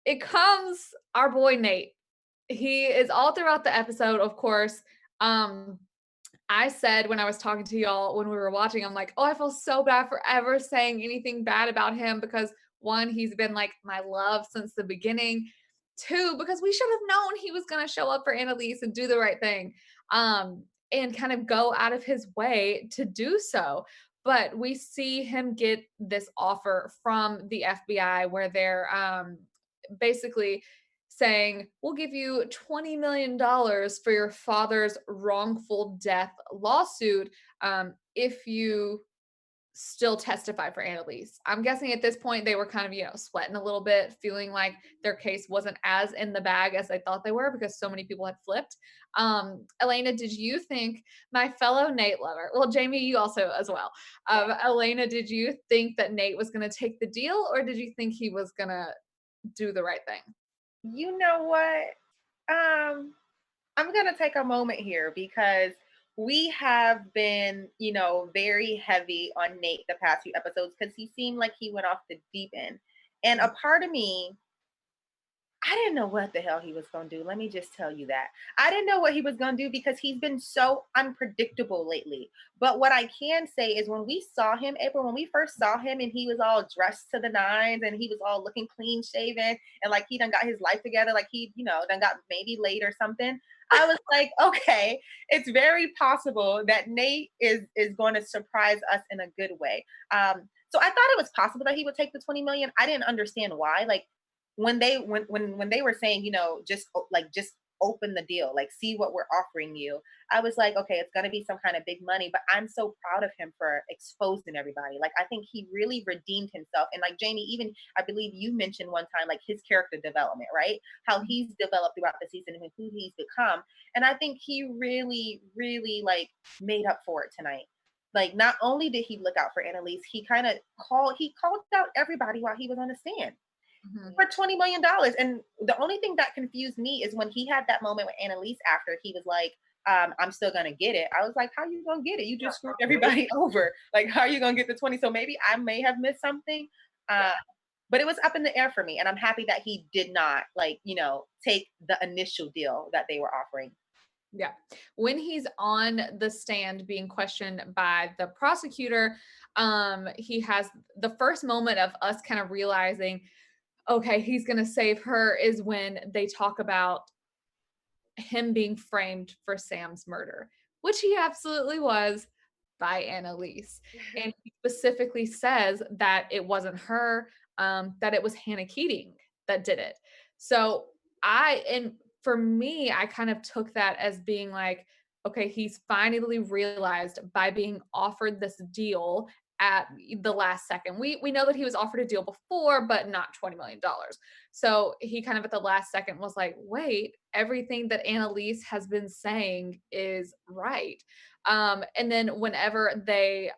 It comes our boy Nate. He is all throughout the episode, of course. I said when I was talking to y'all when we were watching, I'm like, oh, I feel so bad for ever saying anything bad about him because one, he's been like my love since the beginning. Two, because we should have known he was going to show up for Annalise and do the right thing, and kind of go out of his way to do so. But we see him get this offer from the FBI where they're basically saying, we'll give you $20 million for your father's wrongful death lawsuit if you still testify for Annalise. I'm guessing at this point they were kind of, you know, sweating a little bit, feeling like their case wasn't as in the bag as they thought they were because so many people had flipped. Elena, did you think, my fellow Nate lover, well, Jamie, you also as well. Elena, did you think that Nate was going to take the deal, or did you think he was going to do the right thing? You know what? I'm going to take a moment here because we have been, very heavy on Nate the past few episodes because he seemed like he went off the deep end. And a part of me, I didn't know what the hell he was going to do. Let me just tell you that. I didn't know what he was going to do because he's been so unpredictable lately. But what I can say is when we saw him, April, when we first saw him and he was all dressed to the nines and he was all looking clean shaven and like he done got his life together, like he, done got maybe late or something. I was like, okay, it's very possible that Nate is going to surprise us in a good way. So I thought it was possible that he would take the 20 million. I didn't understand why. Like, when they were saying, just open the deal, like see what we're offering you, I was like, okay, it's going to be some kind of big money. But I'm so proud of him for exposing everybody. Like, I think he really redeemed himself. And like Jamie, even I believe you mentioned one time, like his character development, right? How he's developed throughout the season and who he's become. And I think he really, really like made up for it tonight. Like, not only did he look out for Annalise, he called out everybody while he was on the stand. For $20 million. And the only thing that confused me is when he had that moment with Annalise after he was like, I'm still gonna get it. I was like, how you gonna get it? You just screwed everybody over. Like, how are you gonna get the 20? So maybe I may have missed something. But it was up in the air for me. And I'm happy that he did not take the initial deal that they were offering. Yeah. When he's on the stand being questioned by the prosecutor, he has the first moment of us kind of realizing, okay, he's going to save her, is when they talk about him being framed for Sam's murder, which he absolutely was, by Annalise. And he specifically says that it wasn't her, that it was Hannah Keating that did it. So for me, I kind of took that as being like, okay, he's finally realized by being offered this deal at the last second. We know that he was offered a deal before, but not $20 million. So he kind of at the last second was like, wait, everything that Annalise has been saying is right. And then whenever they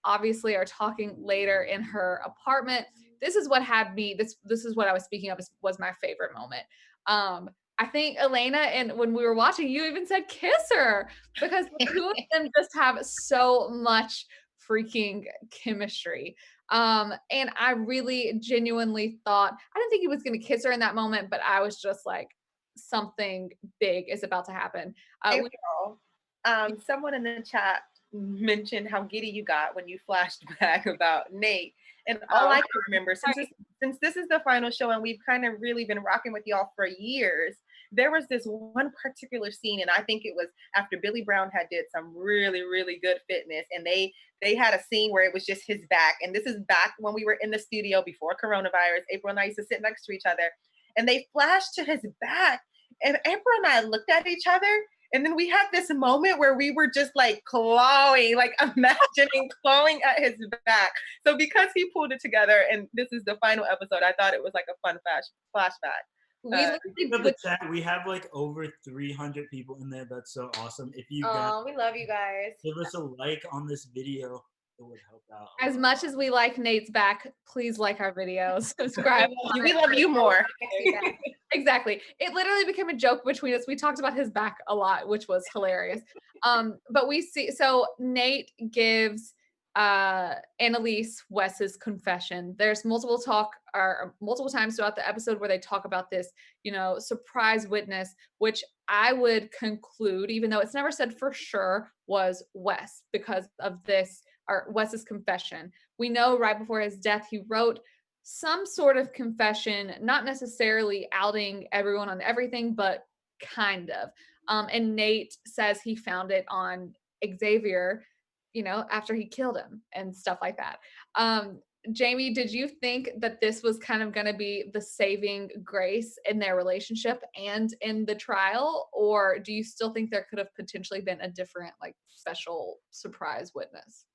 obviously are talking later in her apartment, this is what had me, this is what I was speaking of, was my favorite moment. I think Elena, and when we were watching, you even said kiss her, because the two of them just have so much freaking chemistry. And I really genuinely thought, I didn't think he was going to kiss her in that moment, but I was just like, something big is about to happen. April, someone in the chat mentioned how giddy you got when you flashed back about Nate. And all I can remember, since this is the final show and we've kind of really been rocking with y'all for years, there was this one particular scene, and I think it was after Billy Brown had did some really, really good fitness, and they had a scene where it was just his back. And this is back when we were in the studio before coronavirus. April and I used to sit next to each other, and they flashed to his back, and April and I looked at each other. And then we had this moment where we were just like clawing, like imagining clawing at his back. So because he pulled it together and this is the final episode, I thought it was like a fun flashback. We have like over 300 people in there. That's so awesome. If you we love you guys. Give us a like on this video. It would help out. As much as we like Nate's back, please like our videos. Subscribe. We love you more. Exactly. It literally became a joke between us. We talked about his back a lot, which was hilarious. But we see, so Nate gives Annalise Wes's confession. There's multiple times throughout the episode where they talk about this, surprise witness, which I would conclude, even though it's never said for sure, was Wes, because of this, or Wes's confession. We know right before his death, he wrote some sort of confession, not necessarily outing everyone on everything, but kind of. And Nate says he found it on Xavier, after he killed him and stuff like that. Jamie, did you think that this was kind of going to be the saving grace in their relationship and in the trial? Or do you still think there could have potentially been a different, like, special surprise witness?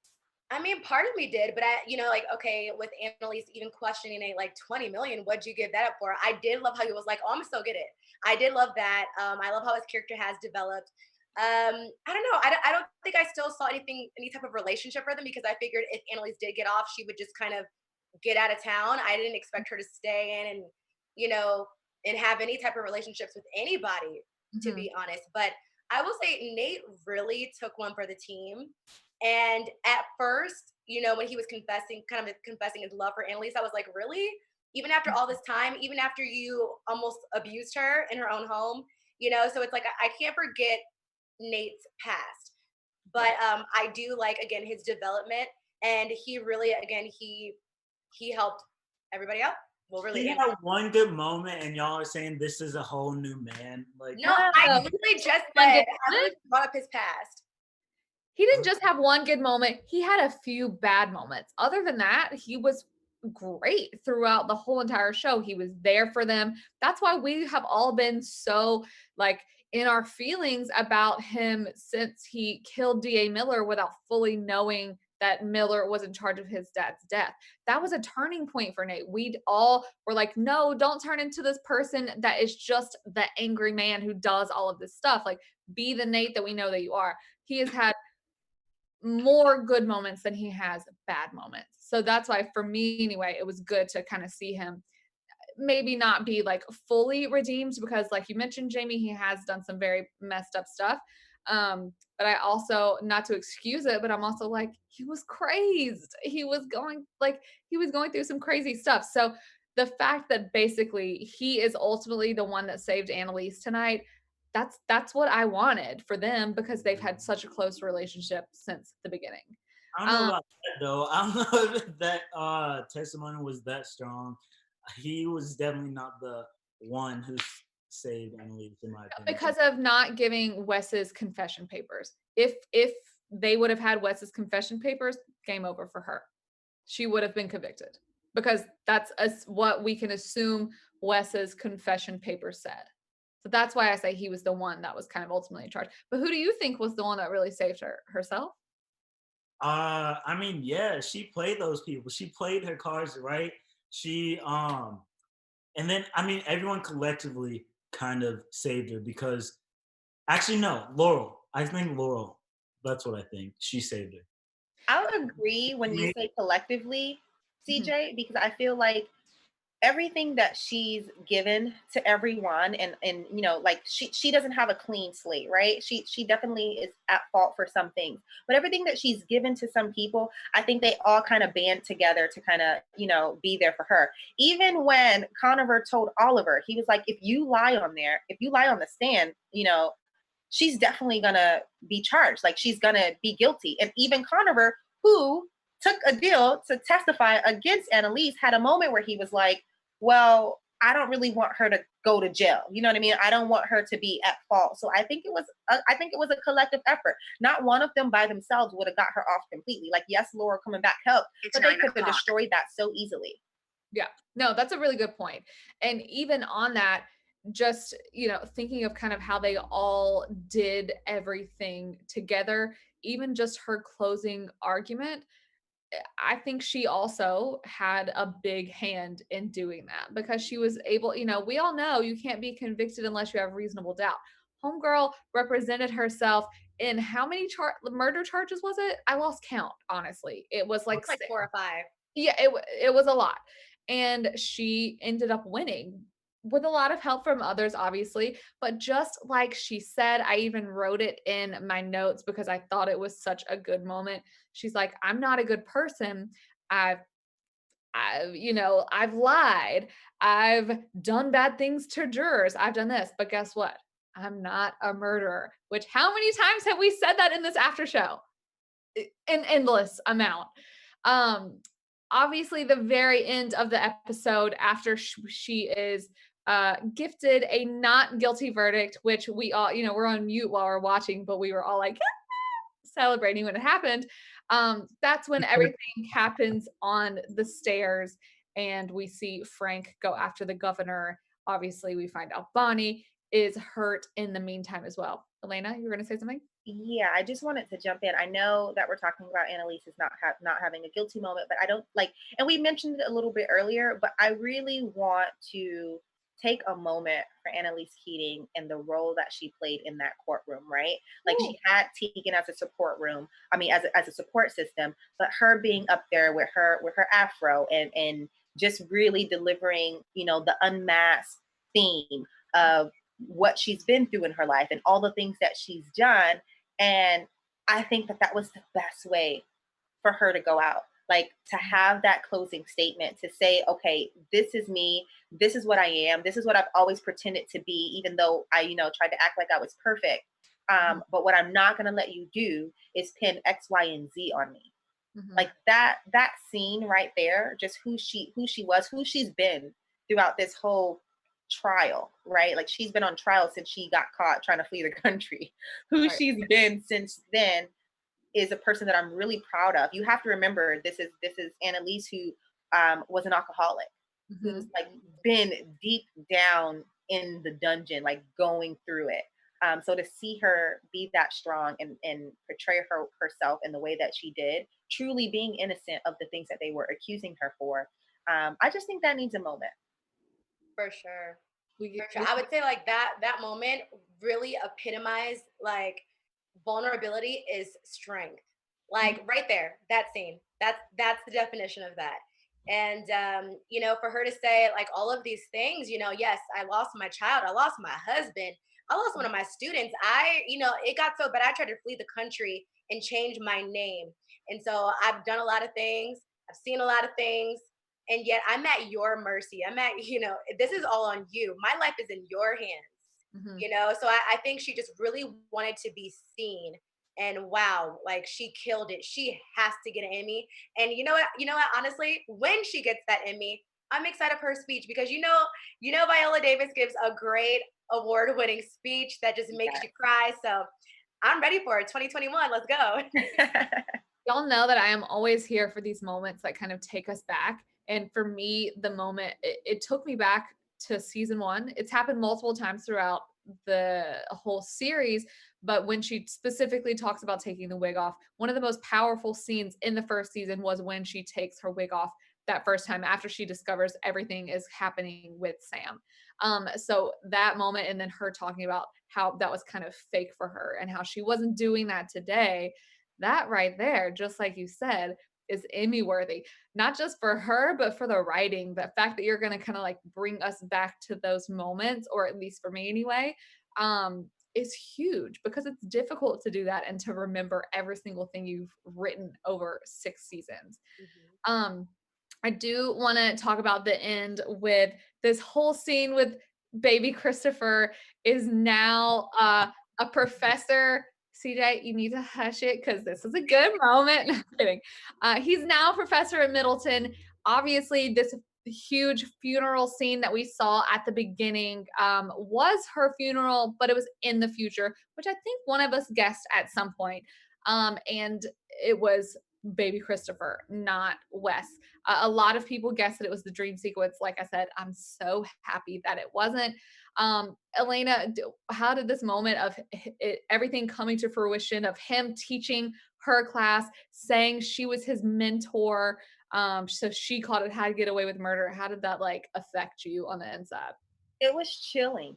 I mean, part of me did, but like, okay, with Annalise even questioning it, like 20 million, what'd you give that up for? I did love how he was like, oh, I'm gonna still get it. I did love that. I love how his character has developed. I don't know. I don't think I still saw any type of relationship for them because I figured if Annalise did get off, she would just kind of get out of town. I didn't expect her to stay in and, you know, and have any type of relationships with anybody, to Mhm. be honest. But I will say Nate really took one for the team. And at first, when he was confessing his love for Annalise, I was like, really? Even after all this time, even after you almost abused her in her own home, so it's like I can't forget Nate's past. But I do like again his development, and he really again he helped everybody out. Well, really, He had one good moment, and y'all are saying this is a whole new man. Like, no, I No. literally just One said good I moment? literally brought up his past. He didn't just have one good moment. He had a few bad moments. Other than that, he was great throughout the whole entire show. He was there for them. That's why we have all been so like in our feelings about him since he killed D.A. Miller without fully knowing that Miller was in charge of his dad's death. That was a turning point for Nate. We all were like, no, don't turn into this person that is just the angry man who does all of this stuff. Like, be the Nate that we know that you are. He has had more good moments than he has bad moments. So that's why for me anyway, it was good to kind of see him maybe not be like fully redeemed because like you mentioned, Jamie, he has done some very messed up stuff. But I also, not to excuse it, but I'm also like, he was crazed. He was going through some crazy stuff. So the fact that basically he is ultimately the one that saved Annalise tonight, that's what I wanted for them because they've had such a close relationship since the beginning. I don't know Um, about that though. I don't know if that testimony was that strong. He was definitely not the one who saved Annalise, in my opinion. because of not giving Wes's confession papers. If they would have had Wes's confession papers, game over for her. She would have been convicted because that's what we can assume Wes's confession papers said. So that's why I say he was the one that was kind of ultimately in charge. But who do you think was the one that really saved her? Herself? I mean, yeah, she played those people. She played her cards right. She and then I mean everyone collectively kind of saved her because actually no, Laurel. I think Laurel. That's what I think. She saved her. I'll agree when you say collectively, CJ, because I feel like everything that she's given to everyone and like she doesn't have a clean slate, right? She definitely is at fault for some things, but everything that she's given to some people, I think they all kind of band together to kind of be there for her. Even when Conover told Oliver, he was like, if you lie on the stand, she's definitely gonna be charged, like she's gonna be guilty. And even Conover, who took a deal to testify against Annalise, had a moment where he was like, well, I don't really want her to go to jail. You know what I mean? I don't want her to be at fault. So I think it was a collective effort. Not one of them by themselves would have got her off completely. Like, yes, Laura coming back helped, but they could have destroyed that so easily. Yeah, no, that's a really good point. And even on that, just, thinking of kind of how they all did everything together, even just her closing argument, I think she also had a big hand in doing that because she was able, we all know you can't be convicted unless you have reasonable doubt. Homegirl represented herself in how many murder charges was it? I lost count, honestly. It was like, 4 or 5. yeah, it was a lot. And she ended up winning with a lot of help from others, obviously. But just like she said, I even wrote it in my notes because I thought it was such a good moment. She's like, I'm not a good person. I've I've lied. I've done bad things to jurors. I've done this. But guess what? I'm not a murderer. Which how many times have we said that in this after show? An endless amount. Um, Obviously, the very end of the episode, after she is gifted a not guilty verdict, which we all, we're on mute while we're watching, but we were all like celebrating when it happened. That's when everything happens on the stairs, and we see Frank go after the governor. Obviously, we find out Bonnie is hurt in the meantime as well. Elena, you were going to say something? Yeah, I just wanted to jump in. I know that we're talking about Annalise is not having a guilty moment, but I don't like, and we mentioned it a little bit earlier, but I really want to take a moment for Annalise Keating and the role that she played in that courtroom, right? Like Ooh. she had Tegan as a support room, I mean as a support system, but her being up there with her afro and just really delivering, the unmasked theme of what she's been through in her life and all the things that she's done. And I think that that was the best way for her to go out. Like to have that closing statement to say, okay, this is me. This is what I am. This is what I've always pretended to be, even though I, tried to act like I was perfect. But what I'm not going to let you do is pin X, Y, and Z on me. Like that scene right there, just who she was, who she's been throughout this whole trial, right? Like she's been on trial since she got caught trying to flee the country. Who Right. she's been since then is a person that I'm really proud of. You have to remember this is Annalise, who was an alcoholic, who's like been deep down in the dungeon, like going through it. So to see her be that strong and portray herself in the way that she did, truly being innocent of the things that they were accusing her for, I just think that needs a moment. For sure. We, For sure. I would say like that moment really epitomized like vulnerability is strength. Like right there, that scene. That's the definition of that. And for her to say like all of these things, yes, I lost my child, I lost my husband, I lost one of my students. It got so bad I tried to flee the country and change my name. And so I've done a lot of things, I've seen a lot of things, and yet I'm at your mercy. I'm at, this is all on you. My life is in your hands, So I think she just really wanted to be seen. And wow, like she killed it. She has to get an Emmy. And you know what, honestly, when she gets that Emmy, I'm excited for her speech because Viola Davis gives a great award-winning speech that just makes you cry. So I'm ready for it. 2021, let's go. y'all know that I am always here for these moments that kind of take us back. And for me, the moment, it took me back to season 1. It's happened multiple times throughout the whole series, but when she specifically talks about taking the wig off, one of the most powerful scenes in the first season was when she takes her wig off that first time after she discovers everything is happening with Sam. So that moment, and then her talking about how that was kind of fake for her and how she wasn't doing that today, that right there, just like you said, is Emmy worthy, not just for her, but for the writing. The fact that you're going to kind of like bring us back to those moments, or at least for me anyway, is huge because it's difficult to do that and to remember every single thing you've written over 6 seasons. I do want to talk about the end with this whole scene with baby Christopher is now a professor. CJ, you need to hush it because this is a good moment. No, I'm kidding. He's now a professor at Middleton. Obviously, this huge funeral scene that we saw at the beginning was her funeral, but it was in the future, which I think one of us guessed at some point. And it was baby Christopher, not Wes. A lot of people guessed that it was the dream sequence. Like I said, I'm so happy that it wasn't. Elena, how did this moment of everything coming to fruition, of him teaching her class, saying she was his mentor, so she called it How to Get Away with Murder, how did that like affect you on the inside? It was chilling.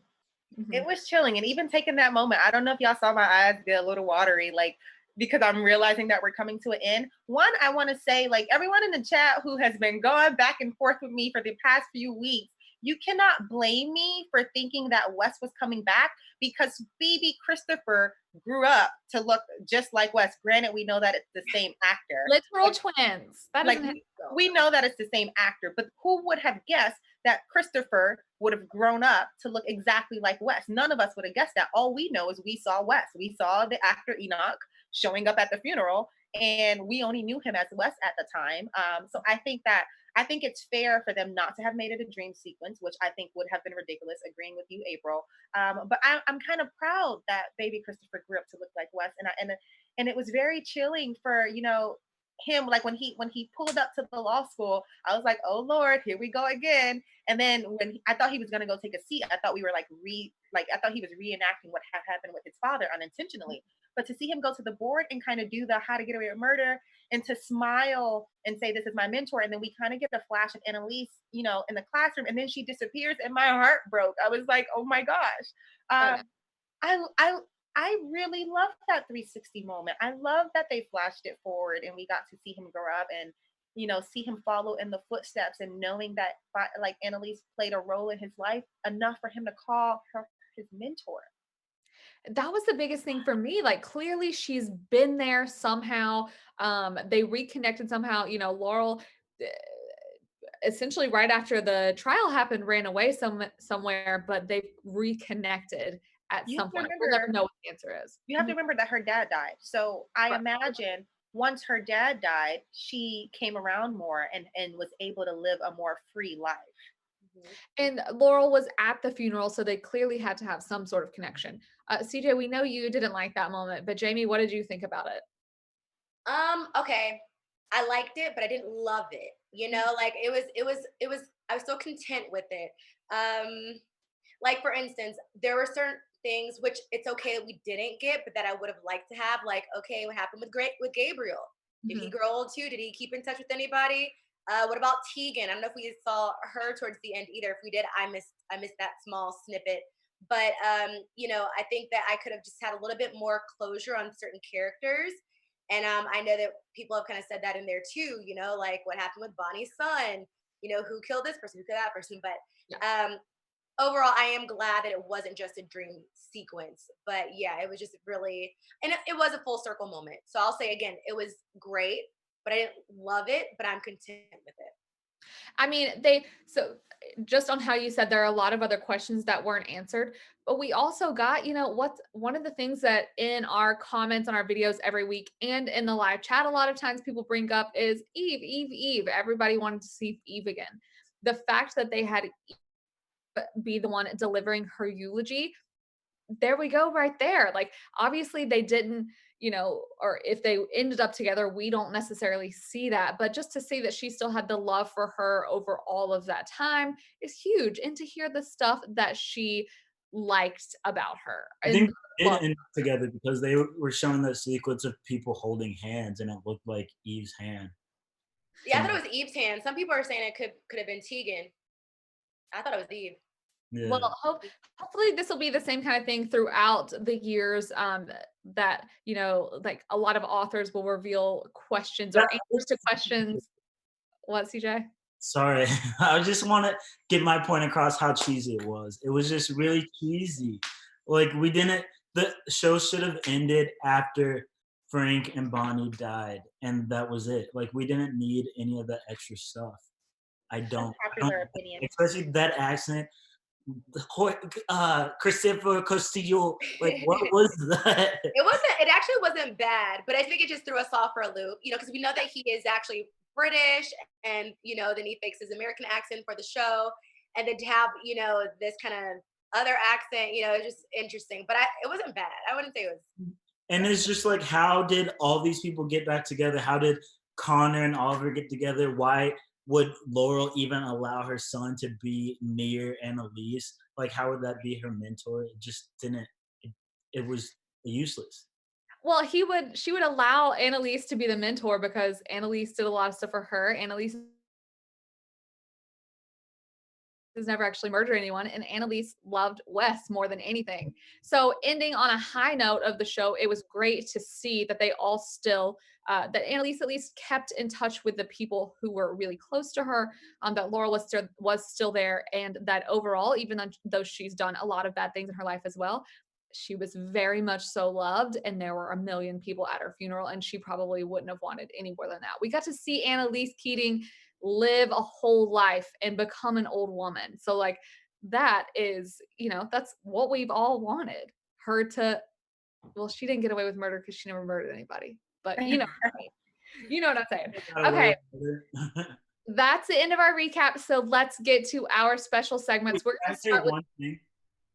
It was chilling. And even taking that moment, I don't know if y'all saw my eyes get a little watery, like, because I'm realizing that we're coming to an end. One, I want to say, like, everyone in the chat who has been going back and forth with me for the past few weeks, you cannot blame me for thinking that Wes was coming back because baby Christopher grew up to look just like Wes. Granted, we know that it's the same actor. Literal twins. That Like, we know that it's the same actor, but who would have guessed that Christopher would have grown up to look exactly like Wes? None of us would have guessed that. All we know is we saw Wes. We saw the actor Enoch showing up at the funeral, and we only knew him as Wes at the time. So I think it's fair for them not to have made it a dream sequence, which I think would have been ridiculous. Agreeing with you, April. But I'm kind of proud that baby Christopher grew up to look like Wes, and it was very chilling for him, like when he pulled up to the law school, I was like, oh Lord, here we go again. And then I thought he was gonna go take a seat, I thought we were like I thought he was reenacting what had happened with his father unintentionally. But to see him go to the board and kind of do the how to get away with murder, and to smile and say this is my mentor, and then we kind of get the flash of Annalise, in the classroom, and then she disappears, and my heart broke. I was like, oh my gosh. Oh, I really loved that 360 moment. I love that they flashed it forward and we got to see him grow up and see him follow in the footsteps, and knowing that like Annalise played a role in his life enough for him to call her his mentor. that was the biggest thing for me. Like clearly she's been there somehow. They reconnected somehow. Laurel uh, essentially right after the trial happened ran away somewhere, but they've reconnected at You have some to point. We'll never remember know what the answer is. you have to remember that her dad died. So I Right. imagine once her dad died, she came around more and was able to live a more free life. Mhm. And Laurel was at the funeral, so they clearly had to have some sort of connection. CJ, we know you didn't like that moment, but Jamie, what did you think about it? Okay. I liked it, but I didn't love it. Like it was I was so content with it. Um, like for instance, there were certain things which it's okay that we didn't get, but that I would have liked to have. Like, okay, what happened with Gabriel? Did he Mhm. grow old too? Did he keep in touch with anybody? What about Tegan? I don't know if we saw her towards the end either. If we did, I missed that small snippet. But I think that I could have just had a little bit more closure on certain characters. And I know that people have kind of said that in there too, like what happened with Bonnie's son, who killed this person, who killed that person. But Yeah. overall, I am glad that it wasn't just a dream sequence. But yeah, it was just really, and it was a full circle moment. So I'll say again, it was great, but I didn't love it, but I'm content with it. I mean, just on how you said there are a lot of other questions that weren't answered, but we also got, what's one of the things that in our comments on our videos every week and in the live chat, a lot of times people bring up is Eve, Eve, Eve. Everybody wanted to see Eve again. The fact that they had Eve be the one delivering her eulogy, there we go right there. Like obviously they didn't, or if they ended up together, we don't necessarily see that, but just to see that she still had the love for her over all of that time is huge. And to hear the stuff that she liked about her I and think they love. did end up together because they were showing that sequence of people holding hands, and it looked like Eve's hand. Yeah, I From thought it was Eve's hand. Some people are saying it could have been Tegan. I thought it was Eve. Well, yeah, hopefully this will be the same kind of thing throughout the years, that, like a lot of authors will reveal questions or answers to questions. What, CJ? sorry, I just want to get my point across how cheesy it was. It was just really cheesy. Like we didn't. The show should have ended after Frank and Bonnie died, and that was it. Like we didn't need any of that extra stuff. I don't. I don't. Unpopular opinion. Especially that accent. Christopher Castillo. Like what was that? It actually wasn't bad, but I think it just threw us off for a loop, because we know that he is actually British, and then he fakes his American accent for the show, and then to have this kind of other accent, it's just interesting. But it wasn't bad. I wouldn't say it was. And it's just like, how did all these people get back together? How did Connor and Oliver get together? Why would Laurel even allow her son to be near Annalise? Like, how would that be her mentor? It just didn't. It was useless. Well, she would allow Annalise to be the mentor because Annalise did a lot of stuff for her. Annalise has never actually murdered anyone, and Annalise loved Wes more than anything. So, ending on a high note of the show, it was great to see that they all still, that Annalise at least kept in touch with the people who were really close to her, that Laurel was still there, and that overall, even though she's done a lot of bad things in her life as well, she was very much so loved, and there were a million people at her funeral, and she probably wouldn't have wanted any more than that. We got to see Annalise Keating live a whole life and become an old woman. So like that is, that's what we've all wanted. Her to, well, she didn't get away with murder because she never murdered anybody. But you know what I'm saying. Got away Okay, with it. that's the end of our recap. So let's get to our special segments. We're Can I gonna say start with one thing?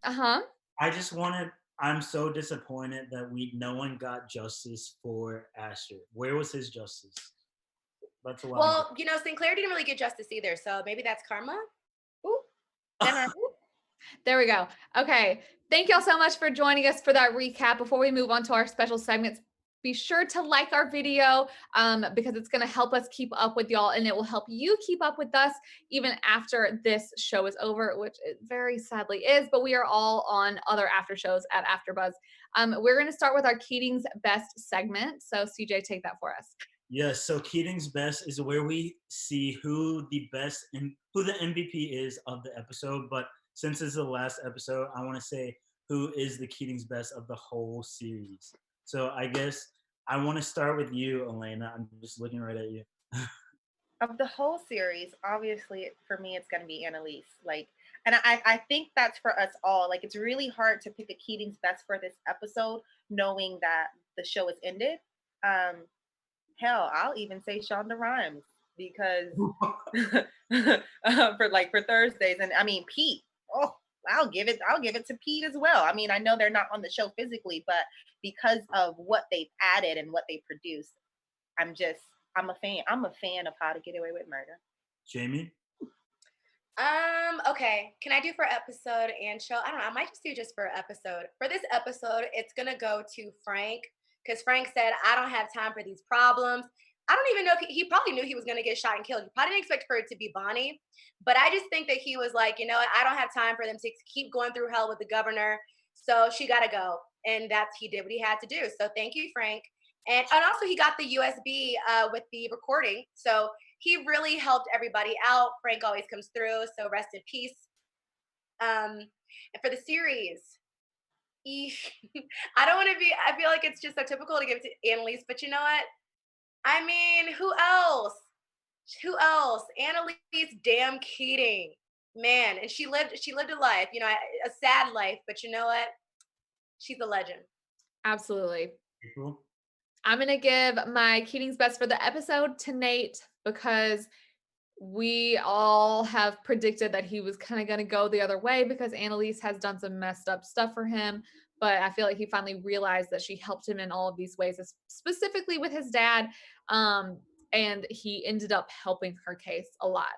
uh-huh. I just wanted. I'm so disappointed that no one got justice for Asher. Where was his justice? That's a lot. Well, Sinclair didn't really get justice either, so maybe that's karma. Ooh, then There we go. Okay. Thank y'all so much for joining us for that recap. Before we move on to our special segments, be sure to like our video because it's going to help us keep up with y'all, and it will help you keep up with us even after this show is over, which it very sadly is, but we are all on other after shows at AfterBuzz. We're going to start with our Keating's Best segment. So CJ, take that for us. Yes, so Keating's Best is where we see who the MVP is of the episode, but since it's the last episode, I want to say who is the Keating's Best of the whole series. So I guess I want to start with you, Elena. I'm just looking right at you. of the whole series, obviously for me, it's going to be Annalise. And I think that's for us all. Like, it's really hard to pick a Keating's Best for this episode, knowing that the show is ended. Hell, I'll even say Shonda Rhimes because for Thursdays, and I mean Pete. Oh, I'll give it to Pete as well. I mean, I know they're not on the show physically, but because of what they've added and what they produced, I'm a fan. I'm a fan of How to Get Away with Murder. Jamie? Okay. Can I do for episode and show? I don't know. I might just do just for episode. For this episode, it's gonna go to Frank because Frank said, "I don't have time for these problems." I don't even know if he probably knew he was gonna get shot and killed. He probably didn't expect for it to be Bonnie, but I just think that he was like, you know what? I don't have time for them to keep going through hell with the governor, so she gotta go, and he did what he had to do. So thank you, Frank. And also he got the USB with the recording. So he really helped everybody out. Frank always comes through. So rest in peace. And for the series, I don't want to be, I feel like it's just so typical to give it to Annalise, but you know what? I mean, who else? Annalise damn Keating. Man, and she lived a life, a sad life, but you know what? She's a legend. Absolutely. Cool. I'm going to give my Keating's Best for the episode to Nate because we all have predicted that he was kind of going to go the other way because Annalise has done some messed up stuff for him. But I feel like he finally realized that she helped him in all of these ways, specifically with his dad. And he ended up helping her case a lot.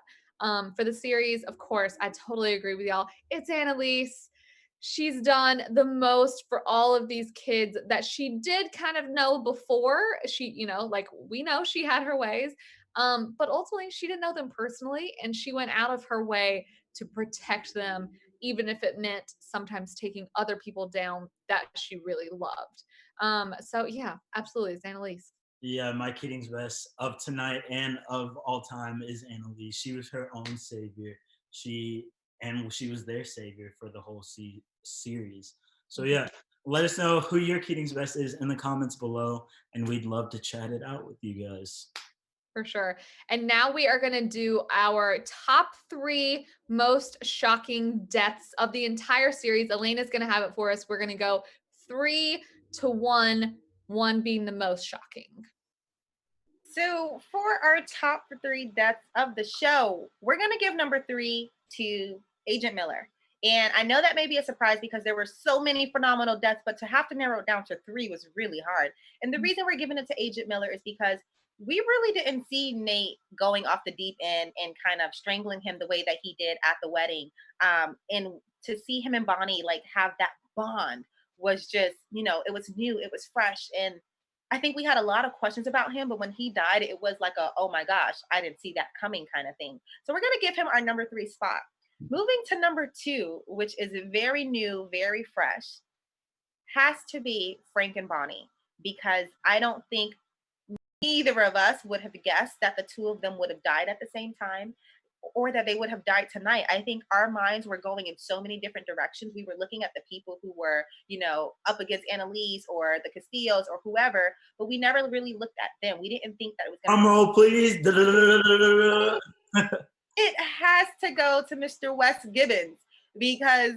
For the series, of course, I totally agree with y'all. It's Annalise. She's done the most for all of these kids that she did kind of know before. She, like we know she had her ways, but ultimately she didn't know them personally, and she went out of her way to protect them, even if it meant sometimes taking other people down that she really loved. So yeah, absolutely, it's Annalise. Yeah, my Keating's Best of tonight and of all time is Annalise. She was her own savior. She was their savior for the whole series. So yeah, let us know who your Keating's Best is in the comments below, and we'd love to chat it out with you guys. For sure. And now we are going to do our top 3 most shocking deaths of the entire series. Elena's going to have it for us. We're going to go 3 to 1, 1 being the most shocking. So for our top 3 deaths of the show, we're going to give number 3 to Agent Miller. And I know that may be a surprise because there were so many phenomenal deaths, but to have to narrow it down to 3 was really hard. And the reason we're giving it to Agent Miller is because we really didn't see Nate going off the deep end and kind of strangling him the way that he did at the wedding. And to see him and Bonnie have that bond was just, it was new, it was fresh. And I think we had a lot of questions about him, but when he died, it was like oh my gosh, I didn't see that coming kind of thing. So we're going to give him our number 3 spot. Moving to number 2, which is very new, very fresh, has to be Frank and Bonnie, because I don't think either of us would have guessed that the 2 of them would have died at the same time, or that they would have died tonight. I think our minds were going in so many different directions. We were looking at the people who were, up against Annalise or the Castillos or whoever, but we never really looked at them. We didn't think that it was going to roll, please. It has to go to Mr. Wes Gibbons, because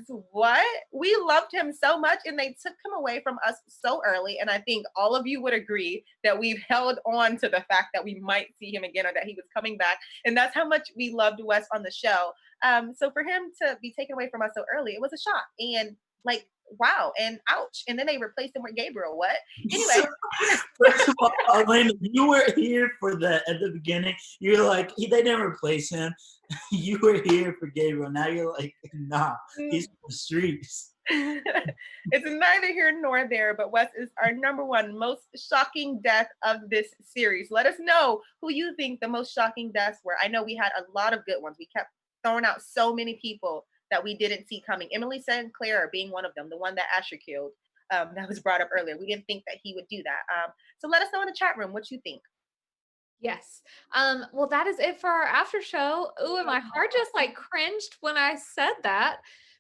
we loved him so much and they took him away from us so early. And I think all of you would agree that we've held on to the fact that we might see him again or that he was coming back. And that's how much we loved Wes on the show. So for him to be taken away from us so early, it was a shock. And wow, and ouch. And then they replaced him with Gabriel. What? Anyway. First of all, Elena, you were here for that at the beginning. You're like, they didn't replace him. You were here for Gabriel. Now you're like, nah, he's from the streets. It's neither here nor there, but Wes is our number one most shocking death of this series. Let us know who you think the most shocking deaths were. I know we had a lot of good ones. We kept throwing out so many people that we didn't see coming. Emily St. Clair being one of them, the one that Asher killed, that was brought up earlier. We didn't think that he would do that. So let us know in the chat room what you think. Yes. Well, that is it for our after show. Ooh, and my heart just like cringed when I said that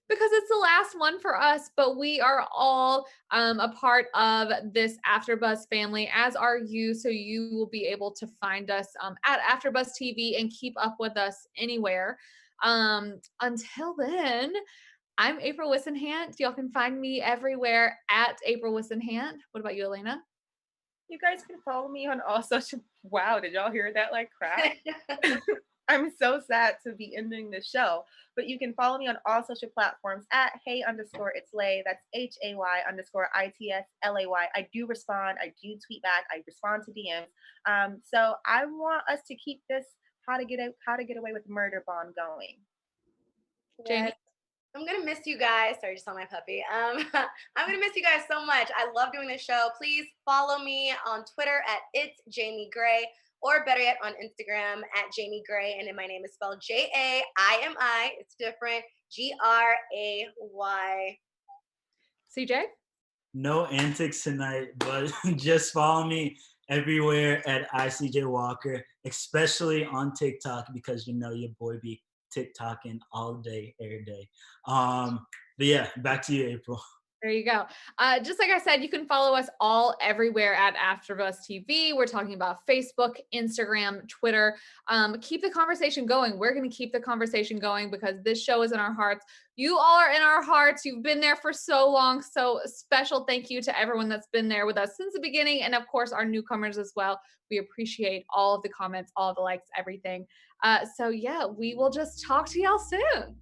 because it's the last one for us, but we are all a part of this AfterBuzz family, as are you. So you will be able to find us at AfterBuzz TV and keep up with us anywhere. Until then, I'm April Wissenhant. Y'all can find me everywhere at April Wissenhant. What about you, Elena? You guys can follow me on all social. Wow, did y'all hear that like crap? I'm so sad to be ending the show, but you can follow me on all social platforms at hey_it's_lay. That's HAY_ITSLAY. I do respond. I do tweet back. I respond to DMs. So I want us to keep this how to get away with murder bond going. Jamie? I'm gonna miss you guys. Sorry, just saw my puppy. I'm gonna miss you guys so much. I love doing this show. Please follow me on Twitter at It's Jamie Gray, or better yet, on Instagram at Jamie Gray. And then my name is spelled JAIMI. It's different. GRAY. CJ? No antics tonight, but just follow me everywhere at ICJ Walker, especially on TikTok, because you know your boy be TikToking all day, every day. But yeah, back to you, April. There you go. Just like I said, you can follow us all everywhere at AfterBuzz TV. We're talking about Facebook, Instagram, Twitter. Keep the conversation going. We're going to keep the conversation going because this show is in our hearts. You all are in our hearts. You've been there for so long. So special thank you to everyone that's been there with us since the beginning. And of course, our newcomers as well. We appreciate all of the comments, all of the likes, everything. So yeah, we will just talk to y'all soon.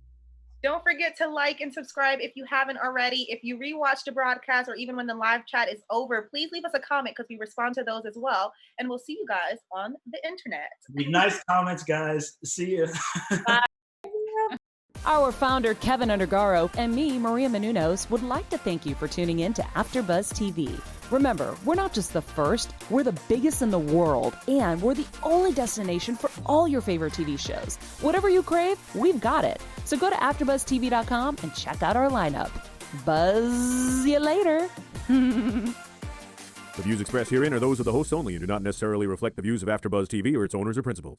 Don't forget to like and subscribe if you haven't already. If you rewatch the broadcast or even when the live chat is over, please leave us a comment because we respond to those as well. And we'll see you guys on the internet. Leave nice comments, guys. See you. Bye. Our founder, Kevin Undergaro, and me, Maria Menounos, would like to thank you for tuning in to AfterBuzz TV. Remember, we're not just the first, we're the biggest in the world, and we're the only destination for all your favorite TV shows. Whatever you crave, we've got it. So go to AfterBuzzTV.com and check out our lineup. Buzz you later. The views expressed herein are those of the hosts only and do not necessarily reflect the views of AfterBuzz TV or its owners or principals.